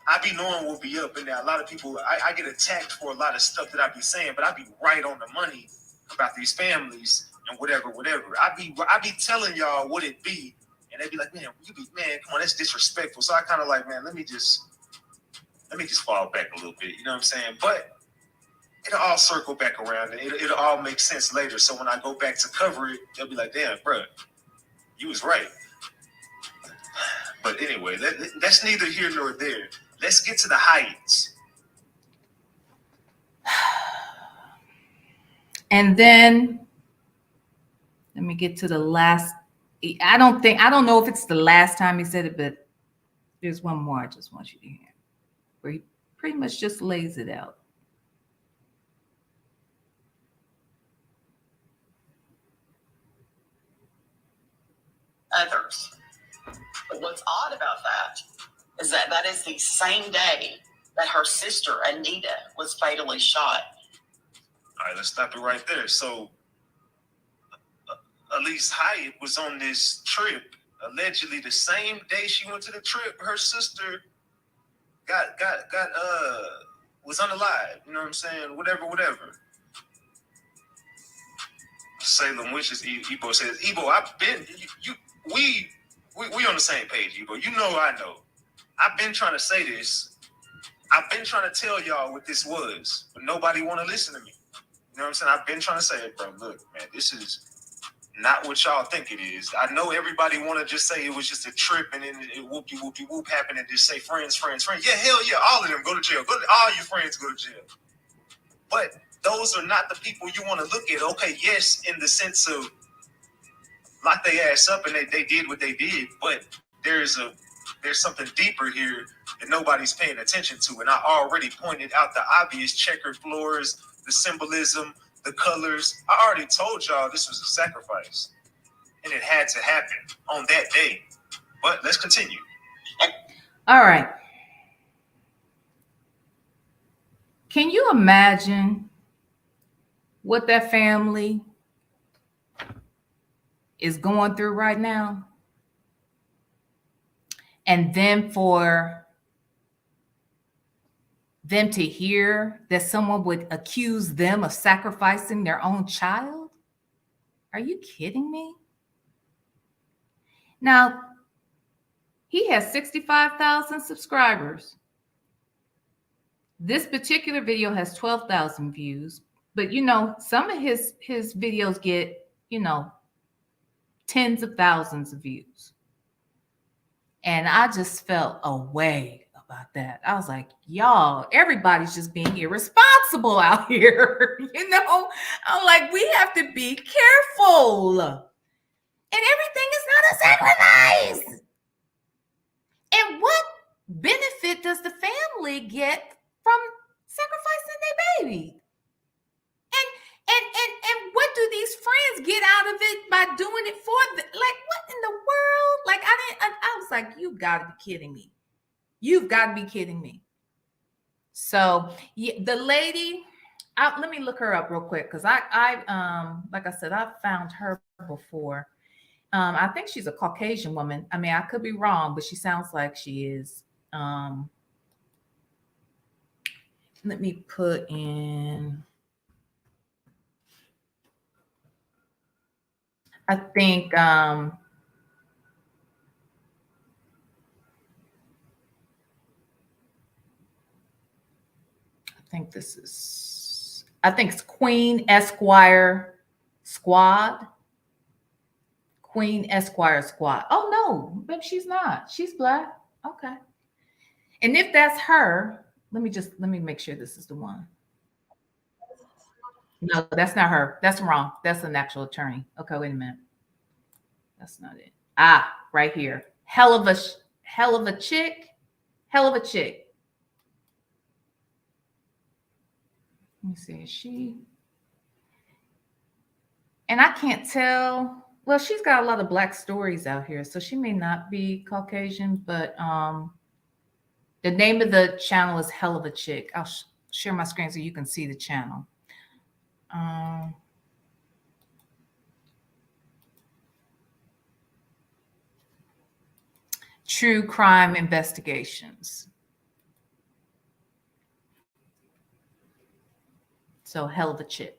I be knowing will be up in there. A lot of people, I get attacked for a lot of stuff that I be saying, but I be right on the money about these families and whatever. I be telling y'all what it be, and they be like, man, come on, that's disrespectful. So I kind of like, man, let me just fall back a little bit. You know what I'm saying? But it'll all circle back around, and it'll all make sense later. So when I go back to cover it, they'll be like, damn, bro, you was right. But anyway, that's neither here nor there. Let's get to the Hyatts. And then let me get to the last. I don't know if it's the last time he said it, but there's one more I just want you to hear, where he pretty much just lays it out. Others. But what's odd about that is that is the same day that her sister Anita was fatally shot. All right, let's stop it right there. So Elise Hyatt was on this trip, allegedly the same day she went to the trip, her sister was unalive. You know what I'm saying? Whatever. Salem wishes. Ebo says, Ebo, I've been we on the same page, Ebo. You know I know. I've been trying to say this. I've been trying to tell y'all what this was, but nobody want to listen to me. You know what I'm saying? I've been trying to say it, bro. Look, man, this is not what y'all think it is. I know everybody want to just say it was just a trip and then it whoop happened and just say friends. Yeah, hell yeah, all of them go to jail. All your friends go to jail. But those are not the people you want to look at. Okay, yes, in the sense of lock their ass up and they did what they did, but there's something deeper here that nobody's paying attention to. And I already pointed out the obvious: checkered floors, the symbolism, the colors. I already told y'all this was a sacrifice, and it had to happen on that day. But let's continue. All right. Can you imagine what that family is going through right now? And then for them to hear that someone would accuse them of sacrificing their own child? Are you kidding me? Now, he has 65,000 subscribers. This particular video has 12,000 views, But you know, some of his videos get, you know, tens of thousands of views. And I just felt a way about that. I was like, y'all, everybody's just being irresponsible out here. You know, I'm like, we have to be careful. And everything is not a sacrifice. And what benefit does the family get from sacrificing their baby? And what do these friends get out of it by doing it for them? Like, what in the world? Like, I was like, you've got to be kidding me. You've got to be kidding me. So yeah, the lady, let me look her up real quick, because I like I said, I've found her before. I think she's a Caucasian woman. I mean, I could be wrong, but she sounds like she is. Let me put in. I think I think it's Queen Esquire Squad. Queen Esquire Squad. Oh no, maybe she's not. She's black. Okay. And if that's her, let me make sure this is the one. No, that's not her. That's wrong. That's an actual attorney. Okay, wait a minute. That's not it. Ah, right here. Hell of a chick. Hell of a chick. Let me see. Is she? And I can't tell. Well, she's got a lot of black stories out here, so she may not be Caucasian, but the name of the channel is Hell of a Chick. I'll share my screen so you can see the channel. True crime investigations. So Hell of a Chick.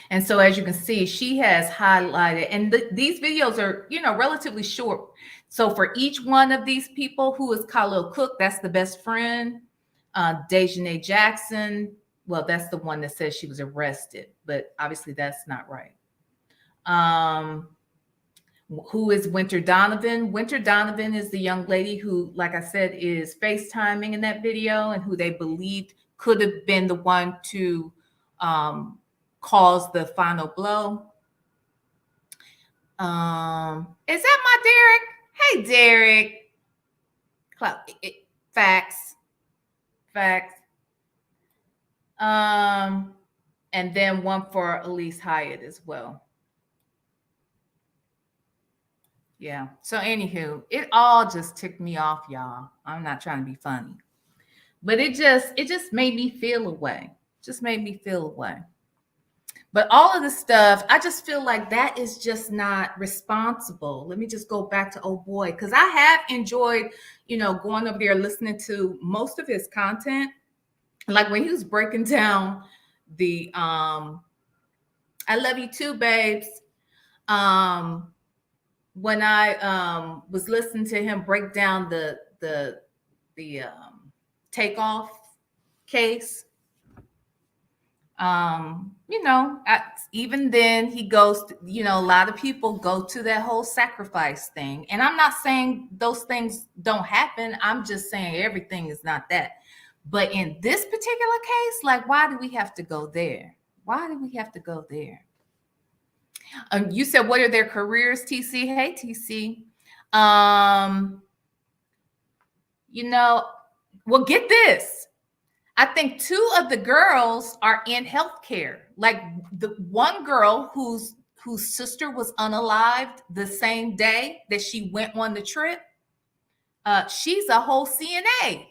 And so as you can see, she has highlighted, and these videos are, you know, relatively short. So for each one of these people, who is Khalil Cook, that's the best friend. Dejanay Jackson, well, that's the one that says she was arrested, but obviously that's not right. Who is Winter Donovan? Winter Donovan is the young lady who, like I said, is FaceTiming in that video, and who they believed could have been the one to cause the final blow. Is that my Derek? Hey, Derek. Facts. And then one for Elise Hyatt as well. Yeah. So anywho, it all just ticked me off, y'all. I'm not trying to be funny, but it just made me feel away. Just made me feel away. But all of the stuff, I just feel like that is just not responsible. Let me just go back to Oh Boy, because I have enjoyed, you know, going over there listening to most of his content. Like when he was breaking down the I love you too, babes. When I was listening to him break down the takeoff case, you know, even then he goes to, you know, a lot of people go to that whole sacrifice thing. And I'm not saying those things don't happen. I'm just saying everything is not that. But in this particular case, like, why do we have to go there? Why do we have to go there? You said, what are their careers, TC? Hey, TC. You know, well, get this. I think two of the girls are in healthcare. Like the one girl whose sister was unalived the same day that she went on the trip. She's a whole CNA.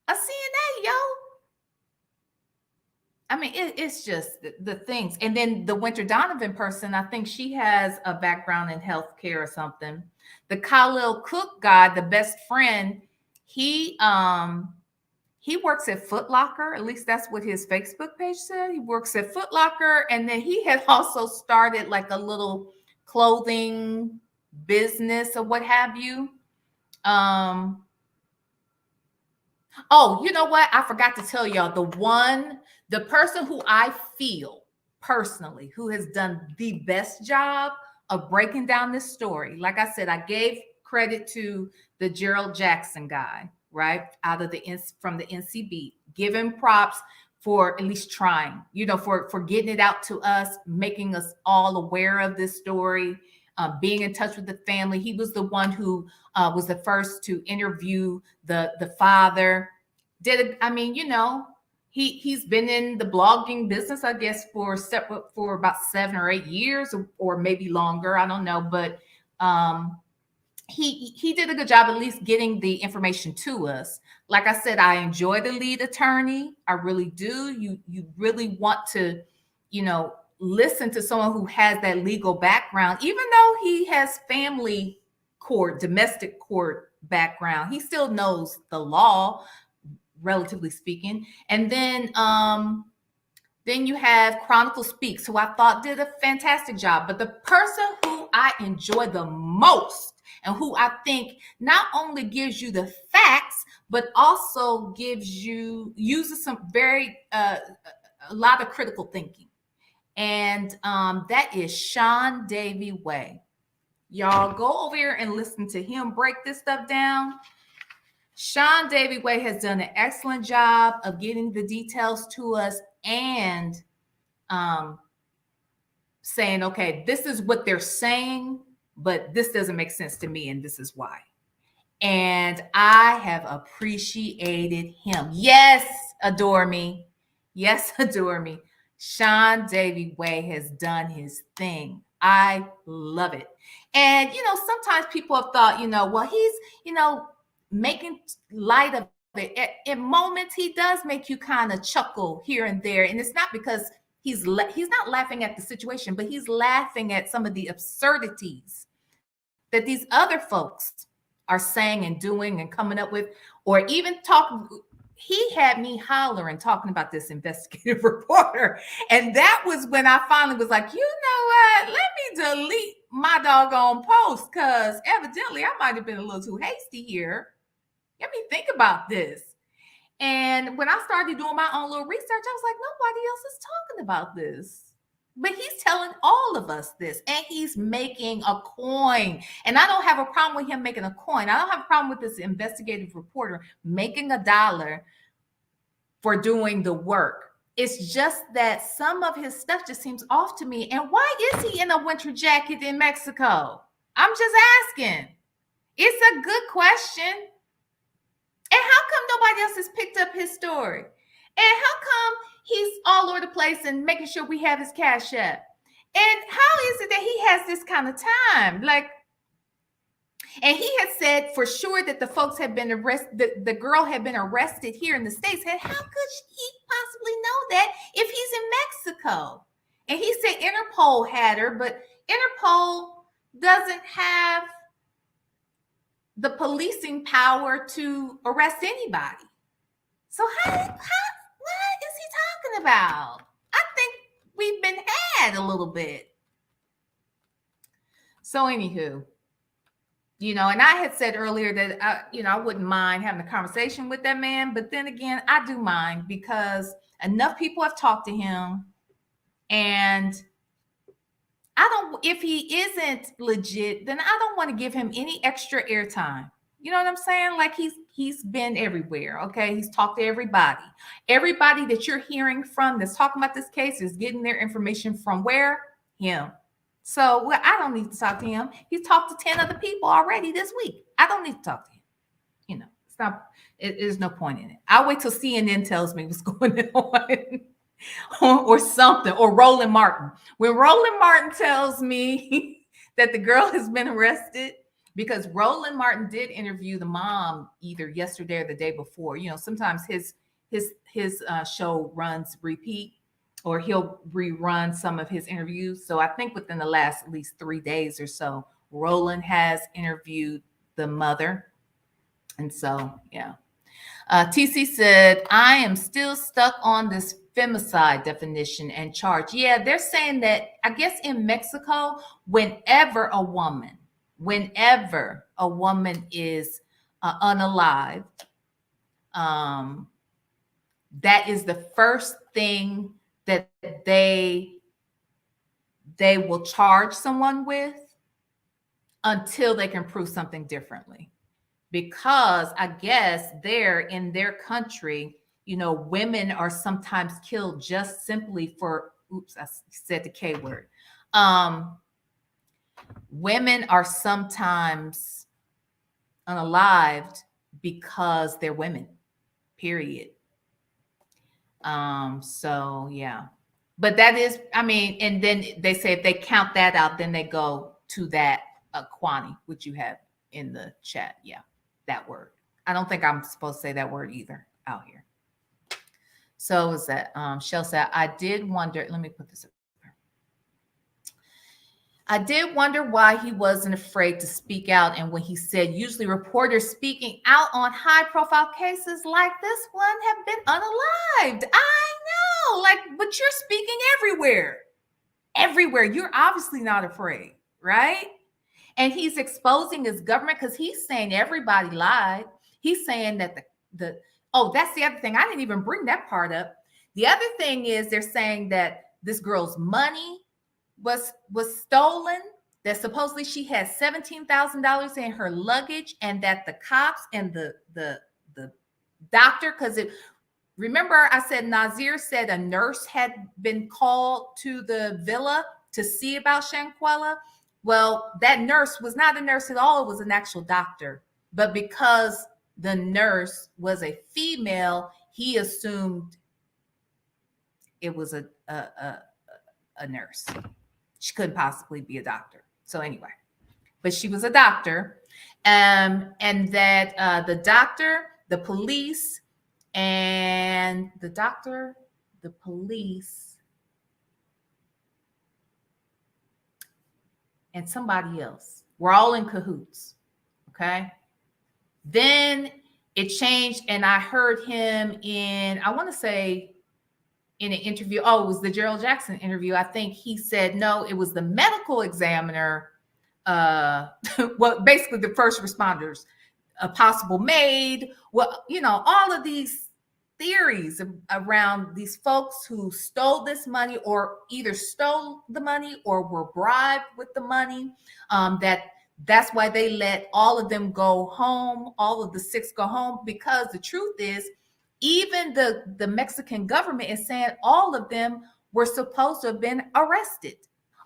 A CNA, yo. I mean, it's just the things. And then the Winter Donovan person, I think she has a background in healthcare or something. The Khalil Cook guy, the best friend, he works at Foot Locker. At least that's what his Facebook page said. He works at Foot Locker, and then he had also started like a little clothing business or what have you. Oh, you know what? I forgot to tell y'all the person who I feel personally who has done the best job of breaking down this story. Like I said, I gave credit to the Gerald Jackson guy, right? Out of from the NCB. Give him props for at least trying, for getting it out to us, making us all aware of this story, being in touch with the family. He was the one who was the first to interview the father. I mean, he's been in the blogging business, I guess, for about 7 or 8 years, or maybe longer. I don't know, but um, he did a good job at least getting the information to us. Like I said, I enjoy the lead attorney. I really do. You really want to, listen to someone who has that legal background, even though he has family court, domestic court background. He still knows the law, relatively speaking. And then you have Chronicle Speaks, who I thought did a fantastic job. But the person who I enjoy the most and who I think not only gives you the facts, but also uses some a lot of critical thinking. And that is Sean Davy Way. Y'all go over here and listen to him break this stuff down. Sean Davy Way has done an excellent job of getting the details to us and saying, okay, this is what they're saying, but this doesn't make sense to me, and this is why. And I have appreciated him. Yes, adore me. Yes, adore me. Sean Davy Way has done his thing. I love it. And, sometimes people have thought, well, he's, making light of it. In moments, he does make you kind of chuckle here and there. And it's not because he's not laughing at the situation, but he's laughing at some of the absurdities that these other folks are saying and doing and coming up with, or even talking. He had me hollering talking about this investigative reporter. And that was when I finally was like, you know what? Let me delete my doggone post, because evidently I might have been a little too hasty here. Let me think about this. And when I started doing my own little research, I was like, nobody else is talking about this. But he's telling all of us this, and he's making a coin. And I don't have a problem with him making a coin. I don't have a problem with this investigative reporter making $1 for doing the work. It's just that some of his stuff just seems off to me. And why is he in a winter jacket in Mexico? I'm just asking. It's a good question. And how come nobody else has picked up his story? And how come he's all over the place and making sure we have his Cash App? And how is it that he has this kind of time? And he had said for sure that the folks had been arrested, the girl had been arrested here in the States. And how could he possibly know that if he's in Mexico? And he said Interpol had her, but Interpol doesn't have the policing power to arrest anybody. So what is he talking about? I think we've been had a little bit. So anywho, and I had said earlier that I wouldn't mind having a conversation with that man, but then again, I do mind because enough people have talked to him, and if he isn't legit, then I don't want to give him any extra airtime. You know what I'm saying? Like he's been everywhere. Okay. He's talked to everybody. Everybody that you're hearing from that's talking about this case is getting their information from where? Him. So I don't need to talk to him. He's talked to 10 other people already this week. I don't need to talk to him. There's no point in it. I'll wait till CNN tells me what's going on. or something, or Roland Martin. When Roland Martin tells me that the girl has been arrested, because Roland Martin did interview the mom either yesterday or the day before. Sometimes his show runs repeat, or he'll rerun some of his interviews. So I think within the last at least 3 days or so, Roland has interviewed the mother. And so, yeah. TC said, I am still stuck on this femicide definition and charge. Yeah, they're saying that, I guess in Mexico, whenever a woman is unalived, um, that is the first thing that they will charge someone with until they can prove something differently. Because I guess there in their country, women are sometimes killed just simply for, oops, I said the K word. Women are sometimes unalived because they're women, period. So yeah. But that is, I mean, and then they say if they count that out, then they go to that Kwani, which you have in the chat. Yeah, that word. I don't think I'm supposed to say that word either out here. So is that Shell said, I did wonder, let me put this up. I did wonder why he wasn't afraid to speak out. And when he said, usually reporters speaking out on high profile cases like this one have been unalived. I know, but you're speaking everywhere. Everywhere. You're obviously not afraid, right? And he's exposing his government because he's saying everybody lied. He's saying that that's the other thing. I didn't even bring that part up. The other thing is they're saying that this girl's money was stolen, that supposedly she had $17,000 in her luggage, and that the cops and the doctor, because remember I said Nazir said a nurse had been called to the villa to see about Shanquella. Well, that nurse was not a nurse at all. It was an actual doctor. But because the nurse was a female, he assumed it was a nurse. She couldn't possibly be a doctor. So anyway, but she was a doctor. And that the doctor, the police, and the doctor, the police, and somebody else were all in cahoots. Okay. Then it changed, and I heard him in, I want to say, in an interview. Oh, it was the Gerald Jackson interview. I think he said, no, it was the medical examiner. Well, basically the first responders, a possible maid. Well, all of these theories around these folks who stole this money, or either stole the money or were bribed with the money. That's why they let all of them go home. All of the 6 go home, because the truth is, even the Mexican government is saying all of them were supposed to have been arrested.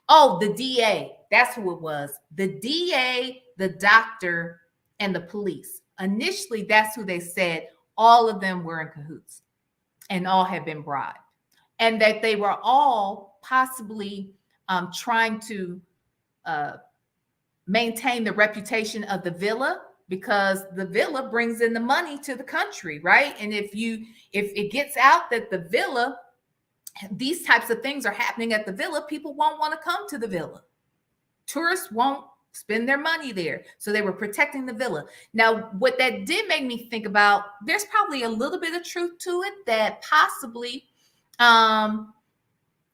Oh, the DA, that's who it was. The DA, the doctor, and the police. Initially, that's who they said all of them were in cahoots and all had been bribed. And that they were all possibly trying to maintain the reputation of the villa, because the villa brings in the money to the country, right? And if it gets out that the villa, these types of things are happening at the villa, people won't want to come to the villa. Tourists won't spend their money there. So they were protecting the villa. Now, what that did make me think about, there's probably a little bit of truth to it, that possibly,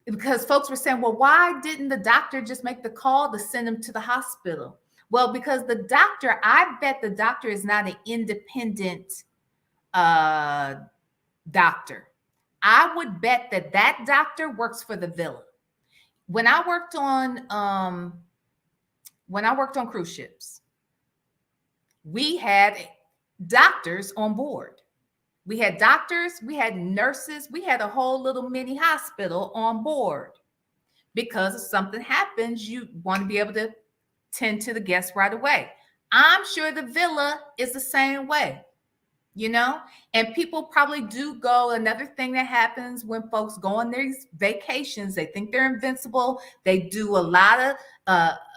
because folks were saying, well, why didn't the doctor just make the call to send him to the hospital? Well, because the doctor, I bet the doctor is not an independent doctor. I would bet that doctor works for the villa. When I worked on cruise ships, we had doctors on board. We had doctors, we had nurses, we had a whole little mini hospital on board, because if something happens, you want to be able to tend to the guests right away. I'm sure the villa is the same way, and people probably do go. Another thing that happens when folks go on these vacations, they think they're invincible. They do a lot of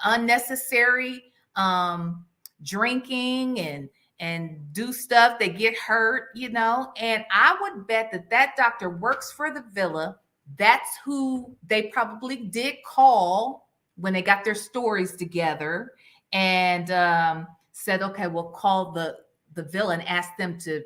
unnecessary drinking and do stuff. They get hurt, and I would bet that doctor works for the villa. That's who they probably did call when they got their stories together, and said, okay, we'll call the villa and ask them to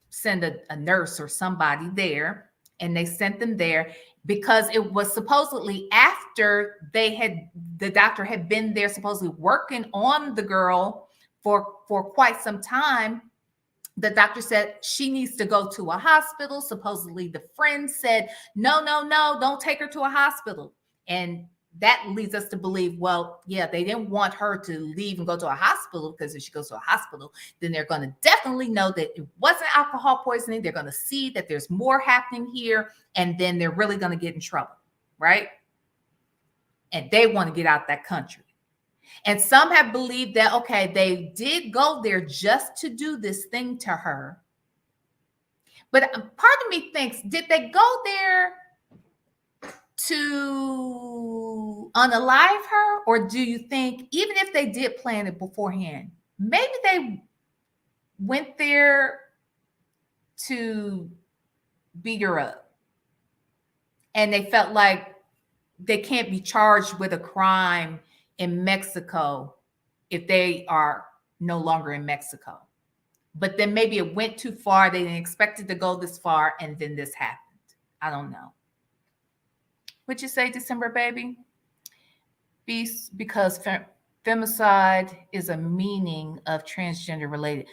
send a nurse or somebody there. And they sent them there because it was supposedly after the doctor had been there supposedly working on the girl for quite some time, The doctor said she needs to go to a hospital. Supposedly the friend said, no, no, no, don't take her to a hospital. And that leads us to believe, well, yeah, they didn't want her to leave and go to a hospital, because if she goes to a hospital, then they're going to definitely know that it wasn't alcohol poisoning. They're going to see that there's more happening here, and then they're really going to get in trouble, right? And they want to get out that country. And some have believed that, okay, they did go there just to do this thing to her. But part of me thinks, did they go there to unalive her? Or do you think, even if they did plan it beforehand, maybe they went there to beat her up, and they felt like they can't be charged with a crime in Mexico if they are no longer in Mexico. But then maybe it went too far. They didn't expect it to go this far, and then this happened. I don't know. What'd you say, December baby? Because femicide is a meaning of transgender related.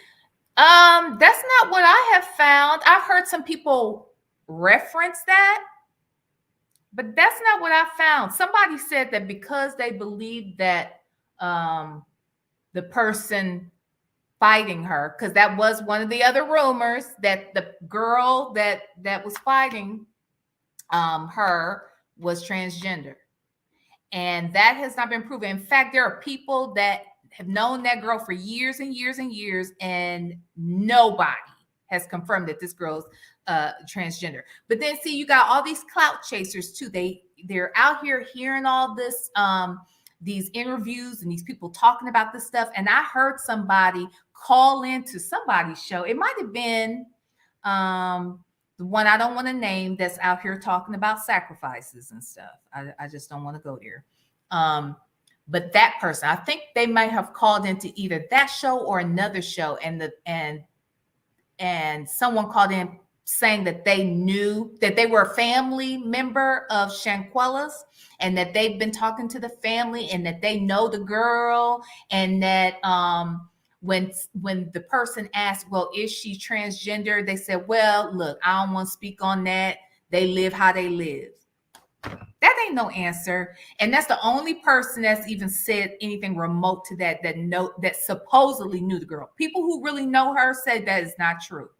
That's not what I have found. I've heard some people reference that, but that's not what I found. Somebody said that because they believed that the person fighting her, because that was one of the other rumors, that the girl that was fighting her was transgender, and that has not been proven. In fact, there are people that have known that girl for years and years and years, and nobody has confirmed that this girl's transgender. But then see, you got all these clout chasers too. They're out here hearing all this, these interviews and these people talking about this stuff. And I heard somebody call into somebody's show. It might have been the one I don't want to name, that's out here talking about sacrifices and stuff. I just don't want to go there. But that person, I think they might have called into either that show or another show, and someone called in saying that they knew that they were a family member of Shanquella's, and that they've been talking to the family, and that they know the girl, and that when the person asked, well, is she transgender, they said, well, look, I don't want to speak on that. They live how they live. That ain't no answer. And that's the only person that's even said anything remote to that supposedly knew the girl. People who really know her say that is not true.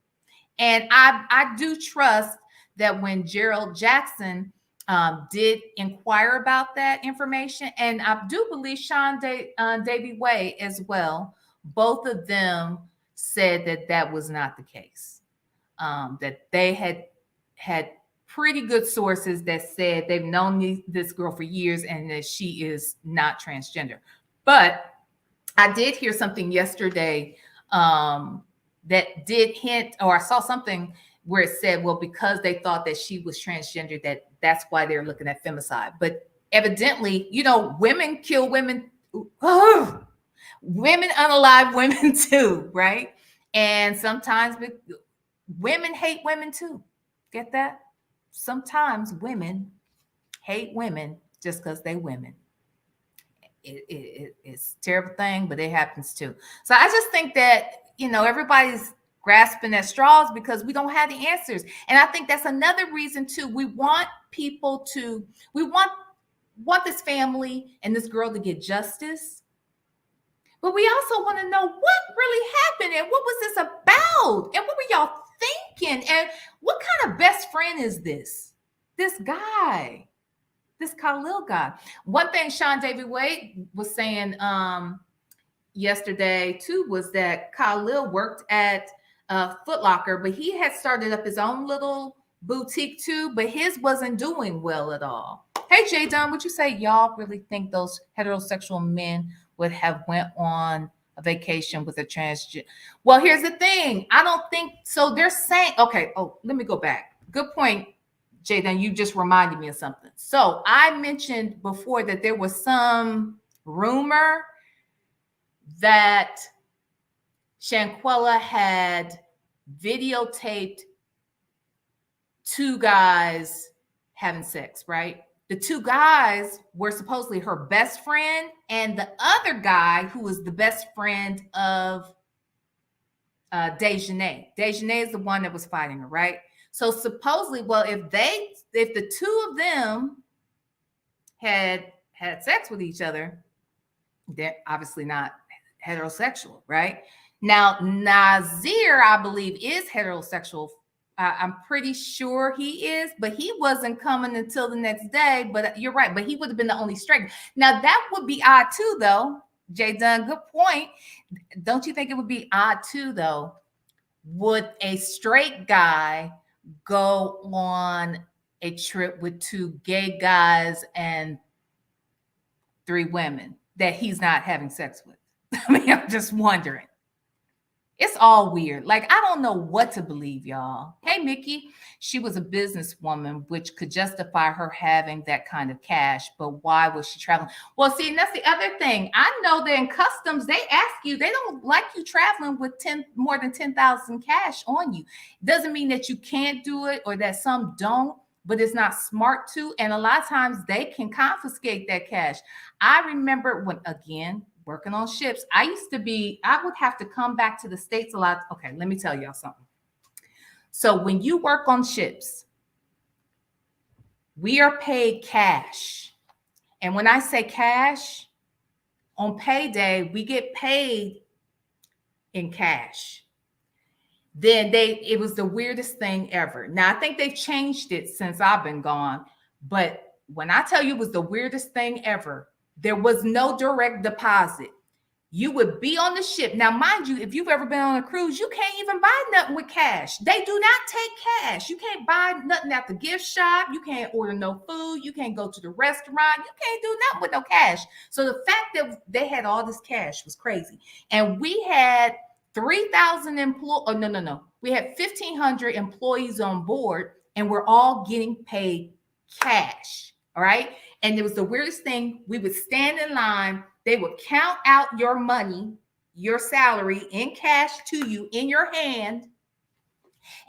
And I do trust that when Gerald Jackson did inquire about that information, and I do believe Sean Davy Way as well, both of them said that was not the case. That they had pretty good sources that said they've known this girl for years, and that she is not transgender. But I did hear something yesterday that did hint, or I saw something where it said, well, because they thought that she was transgender, that's why they're looking at femicide. But evidently, women kill women. Oh, women unalive women too, right? And sometimes women hate women too. Get that? Sometimes women hate women just because they women. It's a terrible thing, but it happens too. So I just think that, everybody's grasping at straws because we don't have the answers. And I think that's another reason too. We want this family and this girl to get justice. But we also want to know what really happened, and what was this about, and what were y'all thinking, and what kind of best friend is this guy, this Khalil guy? One thing Sean Davy Wade was saying yesterday too was that Khalil worked at Foot Locker, but he had started up his own little boutique too, but his wasn't doing well at all. Hey, Jay Dunn, would you say y'all really think those heterosexual men would have went on a vacation with a transgender? Well, here's the thing. I don't think so. They're saying, okay. Oh, let me go back. Good point, Jaden. You just reminded me of something. So I mentioned before that there was some rumor that Shanquella had videotaped two guys having sex, right? The two guys were supposedly her best friend and the other guy who was the best friend of Dejanay. Dejanay is the one that was fighting her, right? So supposedly, well, if the two of them had sex with each other, they're obviously not heterosexual, right? Now, Nazir, I believe, is heterosexual. I'm pretty sure he is, but he wasn't coming until the next day. But you're right, but he would have been the only straight. Now, that would be odd too, though. Jay Dunn, good point. Don't you think it would be odd too, though? Would a straight guy go on a trip with two gay guys and three women that he's not having sex with? I mean, I'm just wondering. It's all weird. Like, I don't know what to believe, y'all. Hey, Mickey, she was a businesswoman, which could justify her having that kind of cash, but why was she traveling? Well, see, and that's the other thing. I know that in customs, they ask you, they don't like you traveling with more than 10,000 cash on you. Doesn't mean that you can't do it or that some don't, but it's not smart to. And a lot of times they can confiscate that cash. I remember when, again, working on ships, I would have to come back to the States a lot. Okay, let me tell y'all something. So when you work on ships, we are paid cash. And when I say cash, on payday, we get paid in cash. Then it was the weirdest thing ever. Now, I think they've changed it since I've been gone. But when I tell you it was the weirdest thing ever, there was no direct deposit. You would be on the ship. Now, mind you, if you've ever been on a cruise, you can't even buy nothing with cash. They do not take cash. You can't buy nothing at the gift shop. You can't order no food. You can't go to the restaurant. You can't do nothing with no cash. So the fact that they had all this cash was crazy. And we had 3,000 employees. Oh, no. We had 1,500 employees on board, and we're all getting paid cash. All right. And it was the weirdest thing. We would stand in line. They would count out your money, your salary in cash to you in your hand.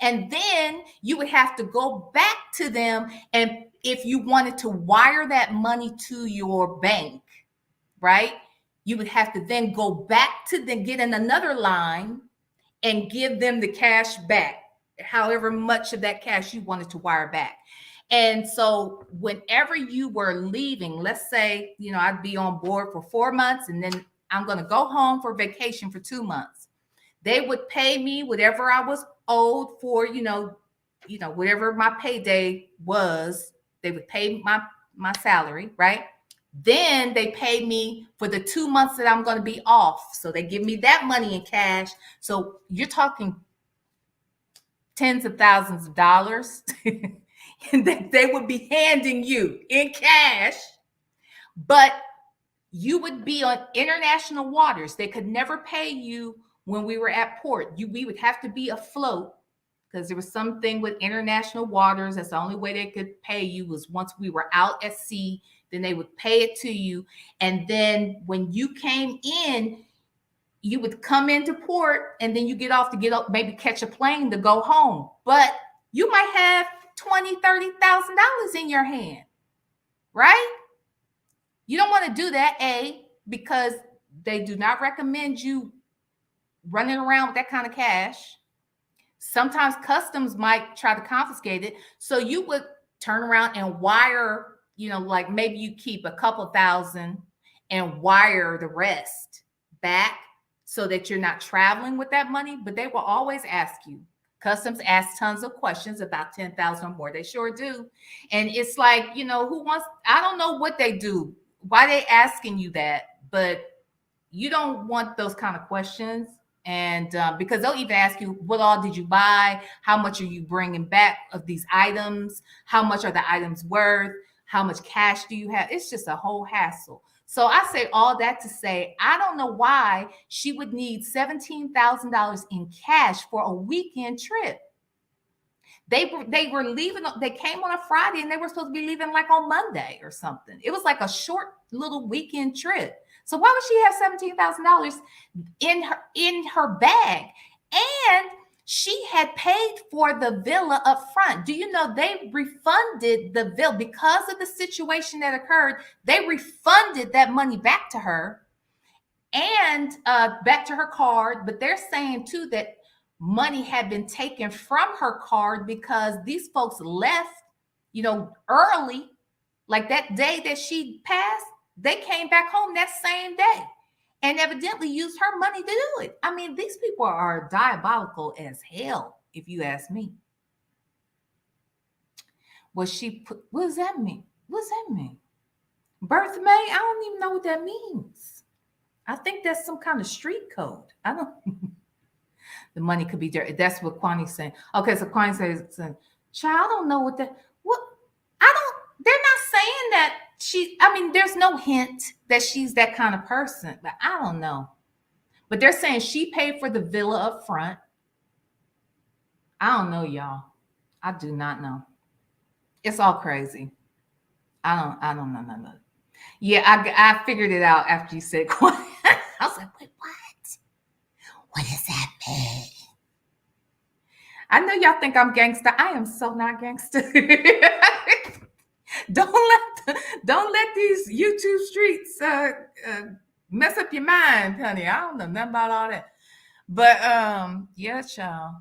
And then you would have to go back to them. And if you wanted to wire that money to your bank, right, you would have to then go back to them, get in another line and give them the cash back, however much of that cash you wanted to wire back. And so whenever you were leaving, let's say, I'd be on board for 4 months and then I'm going to go home for vacation for 2 months. They would pay me whatever I was owed for, whatever my payday was. They would pay my salary, right? Then they pay me for the 2 months that I'm going to be off. So they give me that money in cash. So you're talking tens of thousands of dollars that they would be handing you in cash, but you would be on international waters. They could never pay you when we were at port. We would have to be afloat because there was something with international waters. That's the only way they could pay you was once we were out at sea, then they would pay it to you. And then when you came in, you would come into port and then you get off, maybe catch a plane to go home. But you might have $20,000, $30,000 in your hand, right? You don't want to do that, because they do not recommend you running around with that kind of cash. Sometimes customs might try to confiscate it. So you would turn around and wire, like maybe you keep a couple thousand and wire the rest back so that you're not traveling with that money. But they will always ask you. Customs asks tons of questions about 10,000 or more. They sure do. And it's like, I don't know what they do, why they asking you that, but you don't want those kind of questions. And because they'll even ask you, what all did you buy? How much are you bringing back of these items? How much are the items worth? How much cash do you have? It's just a whole hassle. So I say all that to say, I don't know why she would need $17,000 in cash for a weekend trip. They were leaving. They came on a Friday and they were supposed to be leaving like on Monday or something. It was like a short little weekend trip. So why would she have $17,000 in her bag? And she had paid for the villa up front. Do you know they refunded the villa because of the situation that occurred? They refunded that money back to her and back to her card. But they're saying too that money had been taken from her card because these folks left, early, like that day that she passed. They came back home that same day and evidently used her money to do it. I mean, these people are diabolical as hell, if you ask me. Was she put, what does that mean? What does that mean? Birth May? I don't even know what that means. I think that's some kind of street code. I don't. The money could be dirty. That's what Kwani's saying. Okay, so Kwani says, "Child, I don't know what that. What? I don't. They're not saying that she. I mean, there's no hint that she's that kind of person. But I don't know. But they're saying she paid for the villa up front. I don't know, y'all. I do not know. It's all crazy. I don't know. No. Yeah, I figured it out after you said Kwani. I was like, wait, what? What does that mean? I know y'all think I'm gangster. I am so not gangster. don't let these YouTube streets mess up your mind, honey. I don't know nothing about all that. But yeah, child.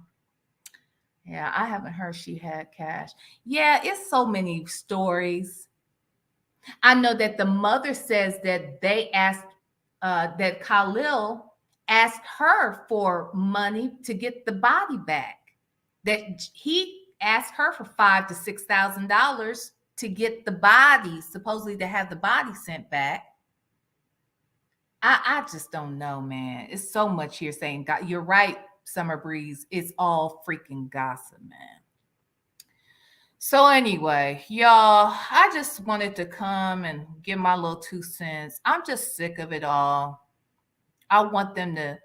Yeah, I haven't heard she had cash. Yeah, it's so many stories. I know that the mother says that they asked that Khalil asked her for money to get the body back. That he asked her for $5,000 to $6,000 to get the body, supposedly to have the body sent back. I just don't know, man. It's so much here saying God. You're right, Summer Breeze. It's all freaking gossip, man. So anyway, y'all, I just wanted to come and give my little 2 cents. I'm just sick of it all. I want them to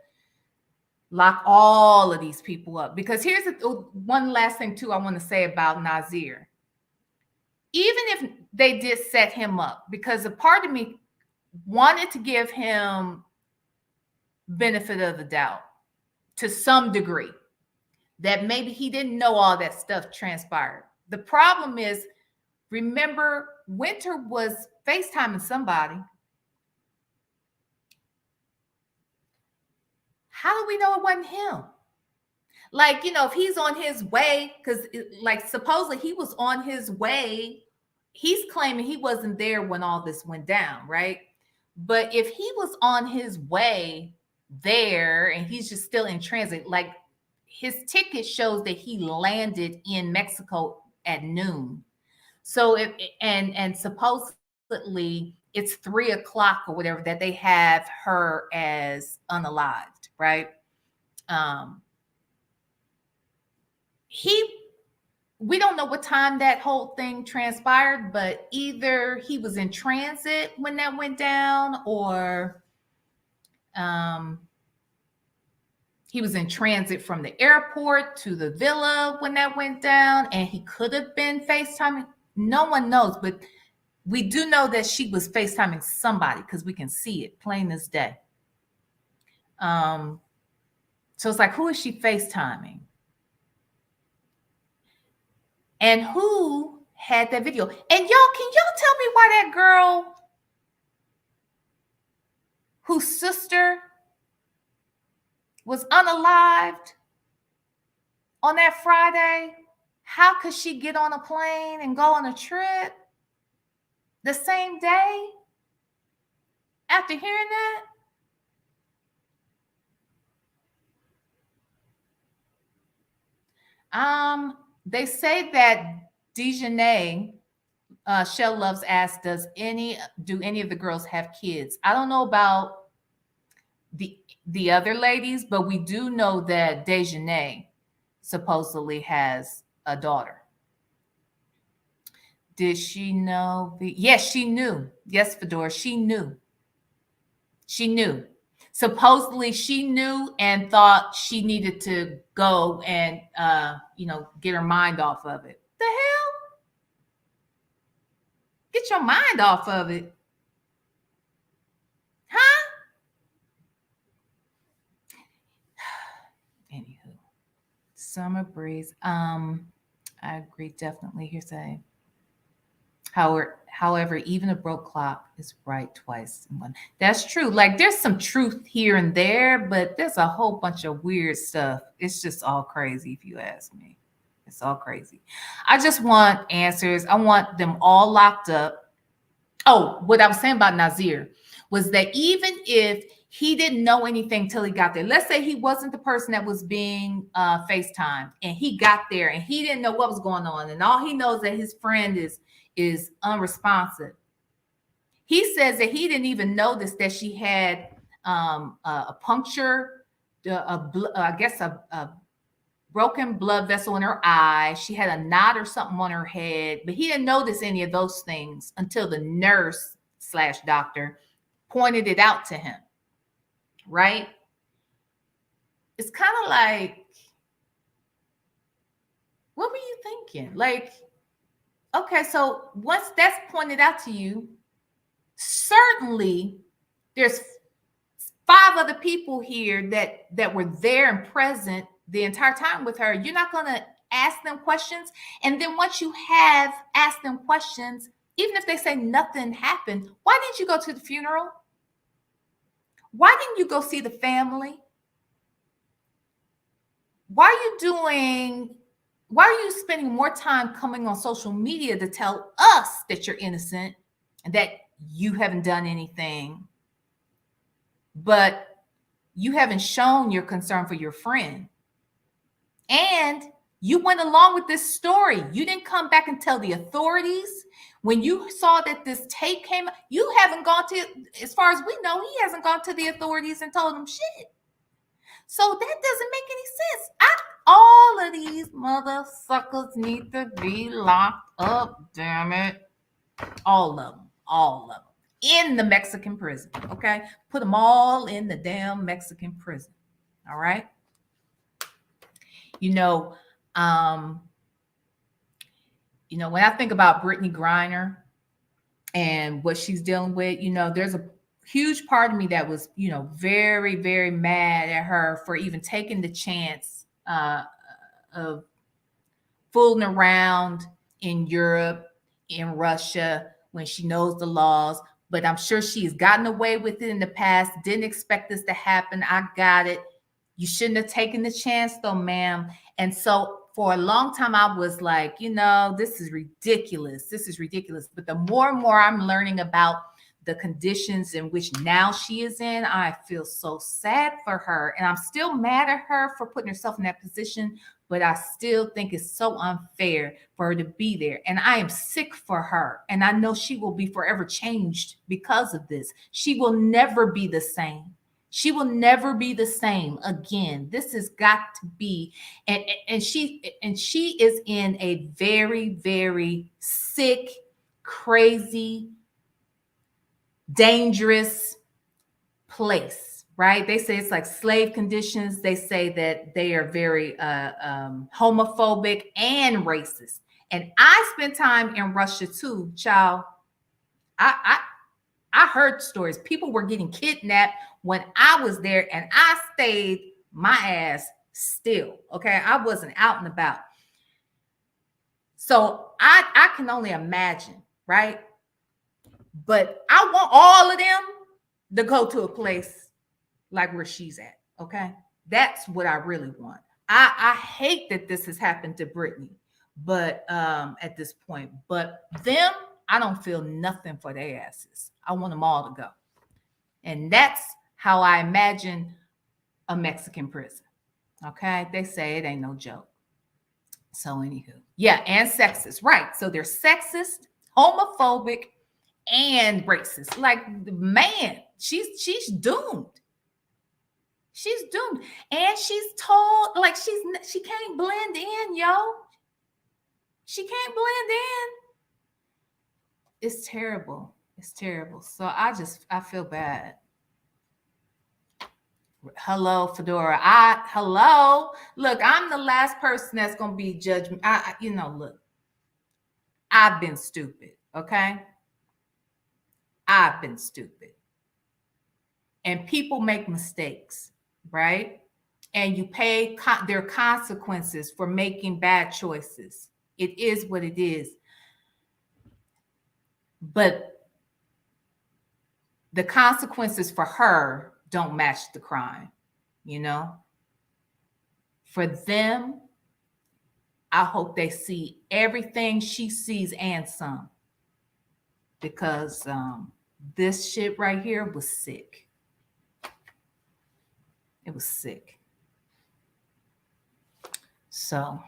lock all of these people up, because here's one last thing too I want to say about Nazir. Even if they did set him up, because a part of me wanted to give him benefit of the doubt to some degree, that maybe he didn't know all that stuff transpired. The problem is, remember, Winter was FaceTiming somebody. How do we know it wasn't him? Like, if he's on his way, because like supposedly he was on his way, he's claiming he wasn't there when all this went down, right? But if he was on his way there and he's just still in transit, like his ticket shows that he landed in Mexico at noon. So and supposedly it's 3 o'clock or whatever that they have her as unalived, right? We don't know what time that whole thing transpired, but either he was in transit when that went down, or he was in transit from the airport to the villa when that went down, and he could have been FaceTiming. No one knows, but we do know that she was FaceTiming somebody because we can see it plain as day. So it's like, who is she FaceTiming? And who had that video? And y'all, can y'all tell me why that girl whose sister was unalived on that Friday, how could she get on a plane and go on a trip the same day after hearing that? They say that Dejanay, Shell Loves asked, do any of the girls have kids? I don't know about the other ladies, but we do know that Dejanay supposedly has a daughter. Did she know? Yes, she knew. Yes, Fedora, she knew. She knew. Supposedly she knew and thought she needed to go and get her mind off of it. The hell? Get your mind off of it. Huh? Anywho. Summer Breeze. I agree, definitely. Here's a However, even a broke clock is right twice in one. That's true. Like there's some truth here and there, but there's a whole bunch of weird stuff. It's just all crazy if you ask me. It's all crazy. I just want answers. I want them all locked up. Oh, what I was saying about Nazir was that even if he didn't know anything till he got there, let's say he wasn't the person that was being FaceTime and he got there and he didn't know what was going on, and all he knows that his friend is unresponsive. He says that he didn't even notice that she had a puncture, I guess a broken blood vessel in her eye. She had a knot or something on her head, but he didn't notice any of those things until the nurse slash doctor pointed it out to him. Right? It's kind of like, what were you thinking? Like, okay, so once that's pointed out to you, certainly there's 5 other people here that were there and present the entire time with her. You're not going to ask them questions. And then once you have asked them questions, even if they say nothing happened, why didn't you go to the funeral? Why didn't you go see the family? Why are you spending more time coming on social media to tell us that you're innocent and that you haven't done anything, but you haven't shown your concern for your friend? And you went along with this story. You didn't come back and tell the authorities. When you saw that this tape came, you haven't gone to, as far as we know, he hasn't gone to the authorities and told them shit. So that doesn't make any sense. All of these mother suckers need to be locked up, damn it. All of them. In the Mexican prison, okay? Put them all in the damn Mexican prison, all right? When I think about Brittany Griner and what she's dealing with, there's a huge part of me that was, very, very mad at her for even taking the chance of fooling around in Europe, in Russia, when she knows the laws. But I'm sure she's gotten away with it in the past. Didn't expect this to happen. I got it. You shouldn't have taken the chance though, ma'am. And so for a long time, I was like, this is ridiculous. This is ridiculous. But the more and more I'm learning about the conditions in which now she is in, I feel so sad for her. And I'm still mad at her for putting herself in that position, but I still think it's so unfair for her to be there. And I am sick for her. And I know she will be forever changed because of this. She will never be the same. She will never be the same again. This has got to be, and she is in a very, very sick, crazy, dangerous place, right? They say it's like slave conditions. They say that they are very homophobic and racist. And I spent time in Russia too, child. I heard stories. People were getting kidnapped when I was there, and I stayed my ass still. Okay, I wasn't out and about. So I can only imagine, right? But I want all of them to go to a place like where she's at. Okay, that's what I really want. I hate that this has happened to Brittany, but at this point, but them, I don't feel nothing for their asses. I want them all to go. And that's how I imagine a Mexican prison. Okay. They say it ain't no joke. So anywho, yeah, and sexist. Right. So they're sexist, homophobic, and racist. Like, man, she's doomed. She's doomed. And she's told, like, she can't blend in, yo. She can't blend in. It's terrible. It's terrible. So I feel bad. Hello, Fedora. Hello. Look, I'm the last person that's going to be judged. Look, I've been stupid. Okay. I've been stupid. And people make mistakes, right? And you pay their consequences for making bad choices. It is what it is. but the consequences for her don't match the crime, you know? For them, I hope they see everything she sees and some, because this shit right here was sick. It was sick. So,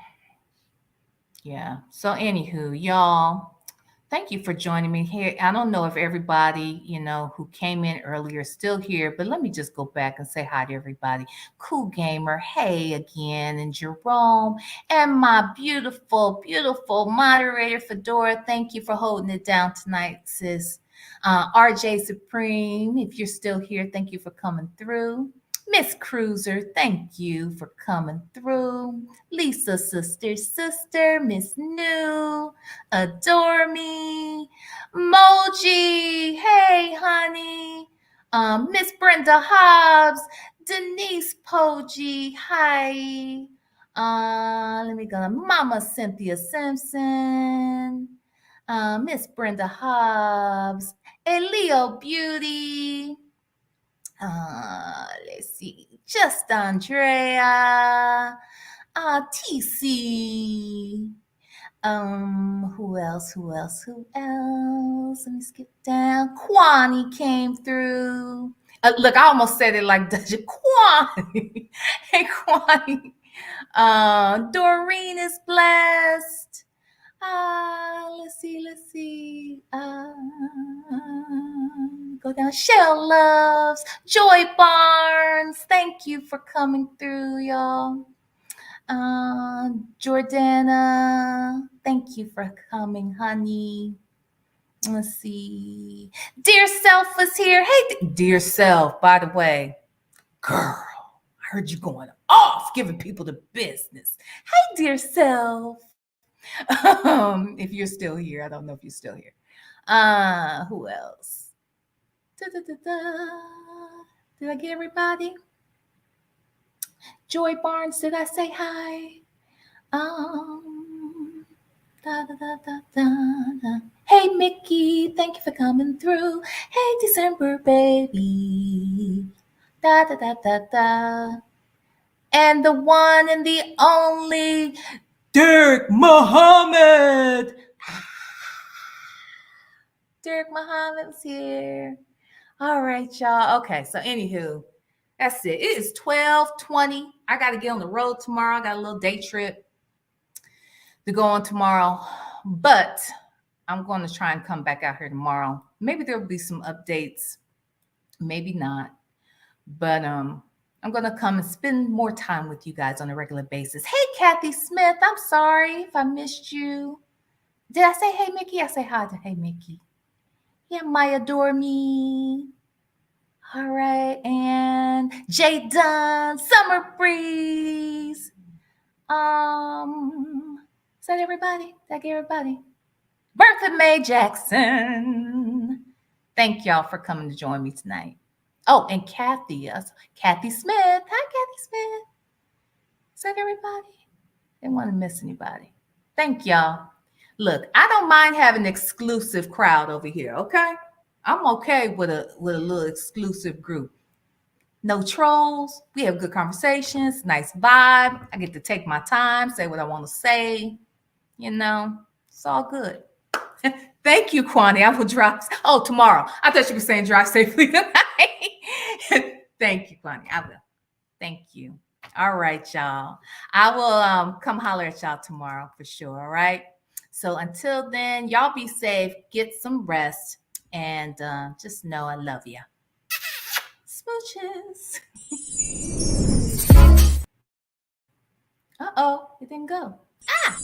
yeah. So, anywho, y'all, thank you for joining me here. I don't know if everybody, who came in earlier is still here, but let me just go back and say hi to everybody. Cool Gamer, hey again, and Jerome, and my beautiful, beautiful moderator, Fedora. Thank you for holding it down tonight, sis. RJ Supreme, if you're still here, thank you for coming through. Miss Cruiser, thank you for coming through. Lisa, sister, Miss New, Adore Me, Moji, hey honey, Miss Brenda Hobbs, Denise Poggi, hi. Let me go. Mama Cynthia Simpson, Miss Brenda Hobbs, Elio Beauty. Let's see. Just Andrea. TC. Who else? Let me skip down. Kwani came through. Look, I almost said it like Kwani. Hey, Kwani. Doreen is blessed. Let's see. Go down. Shell Loves. Joy Barnes. Thank you for coming through, y'all. Jordana. Thank you for coming, honey. Let's see. Dear Self was here. Hey, Dear Self, by the way. Girl, I heard you going off giving people the business. Hey, Dear Self. If you're still here, I don't know if you're still here. Who else? Did I get everybody? Joy Barnes, did I say hi? Hey Mickey, thank you for coming through. Hey December baby. And the one and the only Derek Muhammad. Derek Muhammad's here. All right, y'all. Okay, so anywho, that's it. It is 12:20. I got to get on the road tomorrow. I got a little day trip to go on tomorrow, but I'm going to try and come back out here tomorrow. Maybe there will be some updates, maybe not, but I'm going to come and spend more time with you guys on a regular basis. Hey, Kathy Smith, I'm sorry if I missed you. Did I say hey, Mickey? I say hi to hey, Mickey. Yeah, my Adore Me. All right, and Jay Dunn, Summer Breeze. Is that everybody? Did I get everybody? Bertha Mae Jackson. Thank y'all for coming to join me tonight. Oh, and Kathy. Kathy Smith. Hi, Kathy Smith. Is that everybody? Didn't want to miss anybody. Thank y'all. Look, I don't mind having an exclusive crowd over here, okay? I'm okay with a little exclusive group. No trolls. We have good conversations, nice vibe. I get to take my time, say what I want to say. It's all good. Thank you, Kwani. I will drive. Oh, tomorrow. I thought you were saying drive safely tonight. Thank you, Kwani. I will. Thank you. All right, y'all. I will come holler at y'all tomorrow for sure. All right. So until then, y'all be safe, get some rest, and just know I love you. Smooches. Uh-oh, it didn't go. Ah!